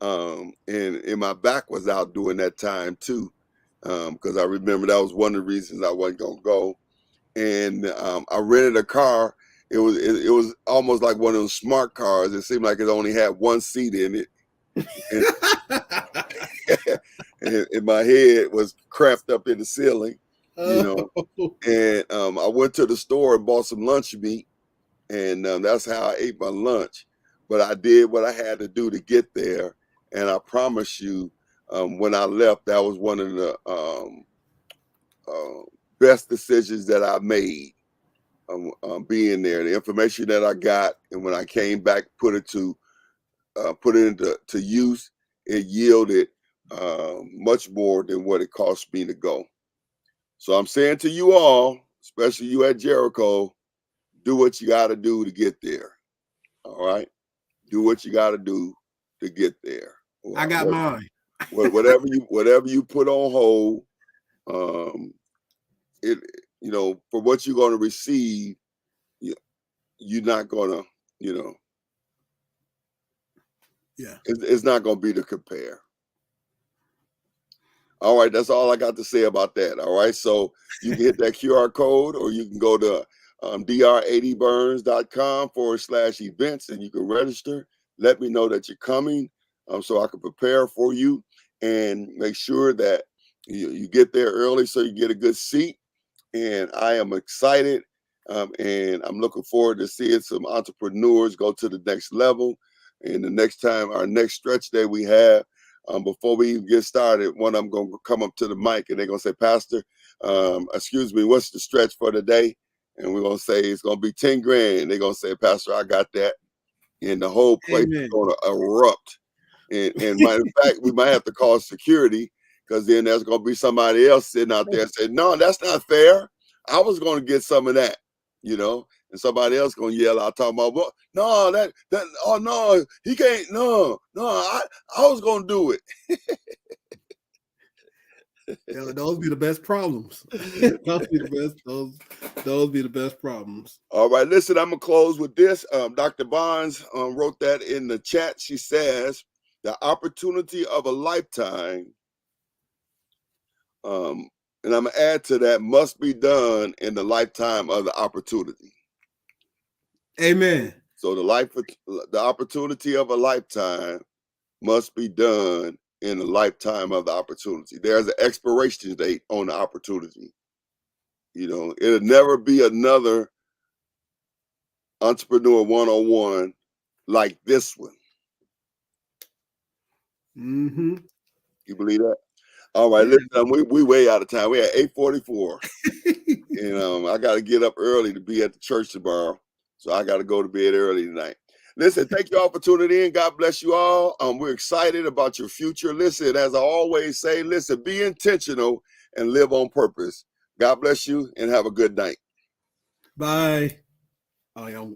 And my back was out during that time too, because I remember that was one of the reasons I wasn't gonna go. And I rented a car. It was almost like one of those smart cars. It seemed like it only had one seat in it. And my head was cramped up in the ceiling. And I went to the store and bought some lunch meat, and that's how I ate my lunch. But I did what I had to do to get there, and I promise you, when I left, that was one of the best decisions that I made. being there. The information that I got, and when I came back, put it into use, it yielded much more than what it cost me to go. So I'm saying to you all, especially you at Jericho, do what you got to do to get there. All right, do what you got to do to get there. I got mine. Whatever you put on hold, it for what you're going to receive, you're not gonna, yeah, it's not gonna be to compare. All right, that's all I got to say about that. All right, so you can hit that QR code, or you can go to dr80burns.com/events, and you can register. Let me know that you're coming, so I can prepare for you and make sure that you get there early so you get a good seat. And I am excited, and I'm looking forward to seeing some entrepreneurs go to the next level. And the next time, our next stretch day we have, before we even get started, one of them going to come up to the mic and they're going to say, Pastor, excuse me, what's the stretch for today? And we're going to say, it's going to be 10 grand. They're going to say, Pastor, I got that. And the whole place is going to erupt. And matter of fact, we might have to call security, because then there's going to be somebody else sitting out there and say, no, that's not fair. I was going to get some of that, and somebody else going to yell out, talking about, well, no, oh no, he can't, no, I was going to do it. Yeah, those be the best problems. Those be the best problems. All right, listen, I'm gonna close with this. Dr. Barnes wrote that in the chat. She says, the opportunity of a lifetime, and I'm gonna add to that, must be done in the lifetime of the opportunity. Amen. So the opportunity of a lifetime must be done in the lifetime of the opportunity. There's an expiration date on the opportunity. It'll never be another Entrepreneur 101 like this one. Mm-hmm. You believe that? All right, listen, we way out of time. We're at 8:44. And I got to get up early to be at the church tomorrow. So I got to go to bed early tonight. Listen, thank you all for tuning in. God bless you all. We're excited about your future. Listen, as I always say, listen, be intentional and live on purpose. God bless you and have a good night. Bye. Oh, yeah.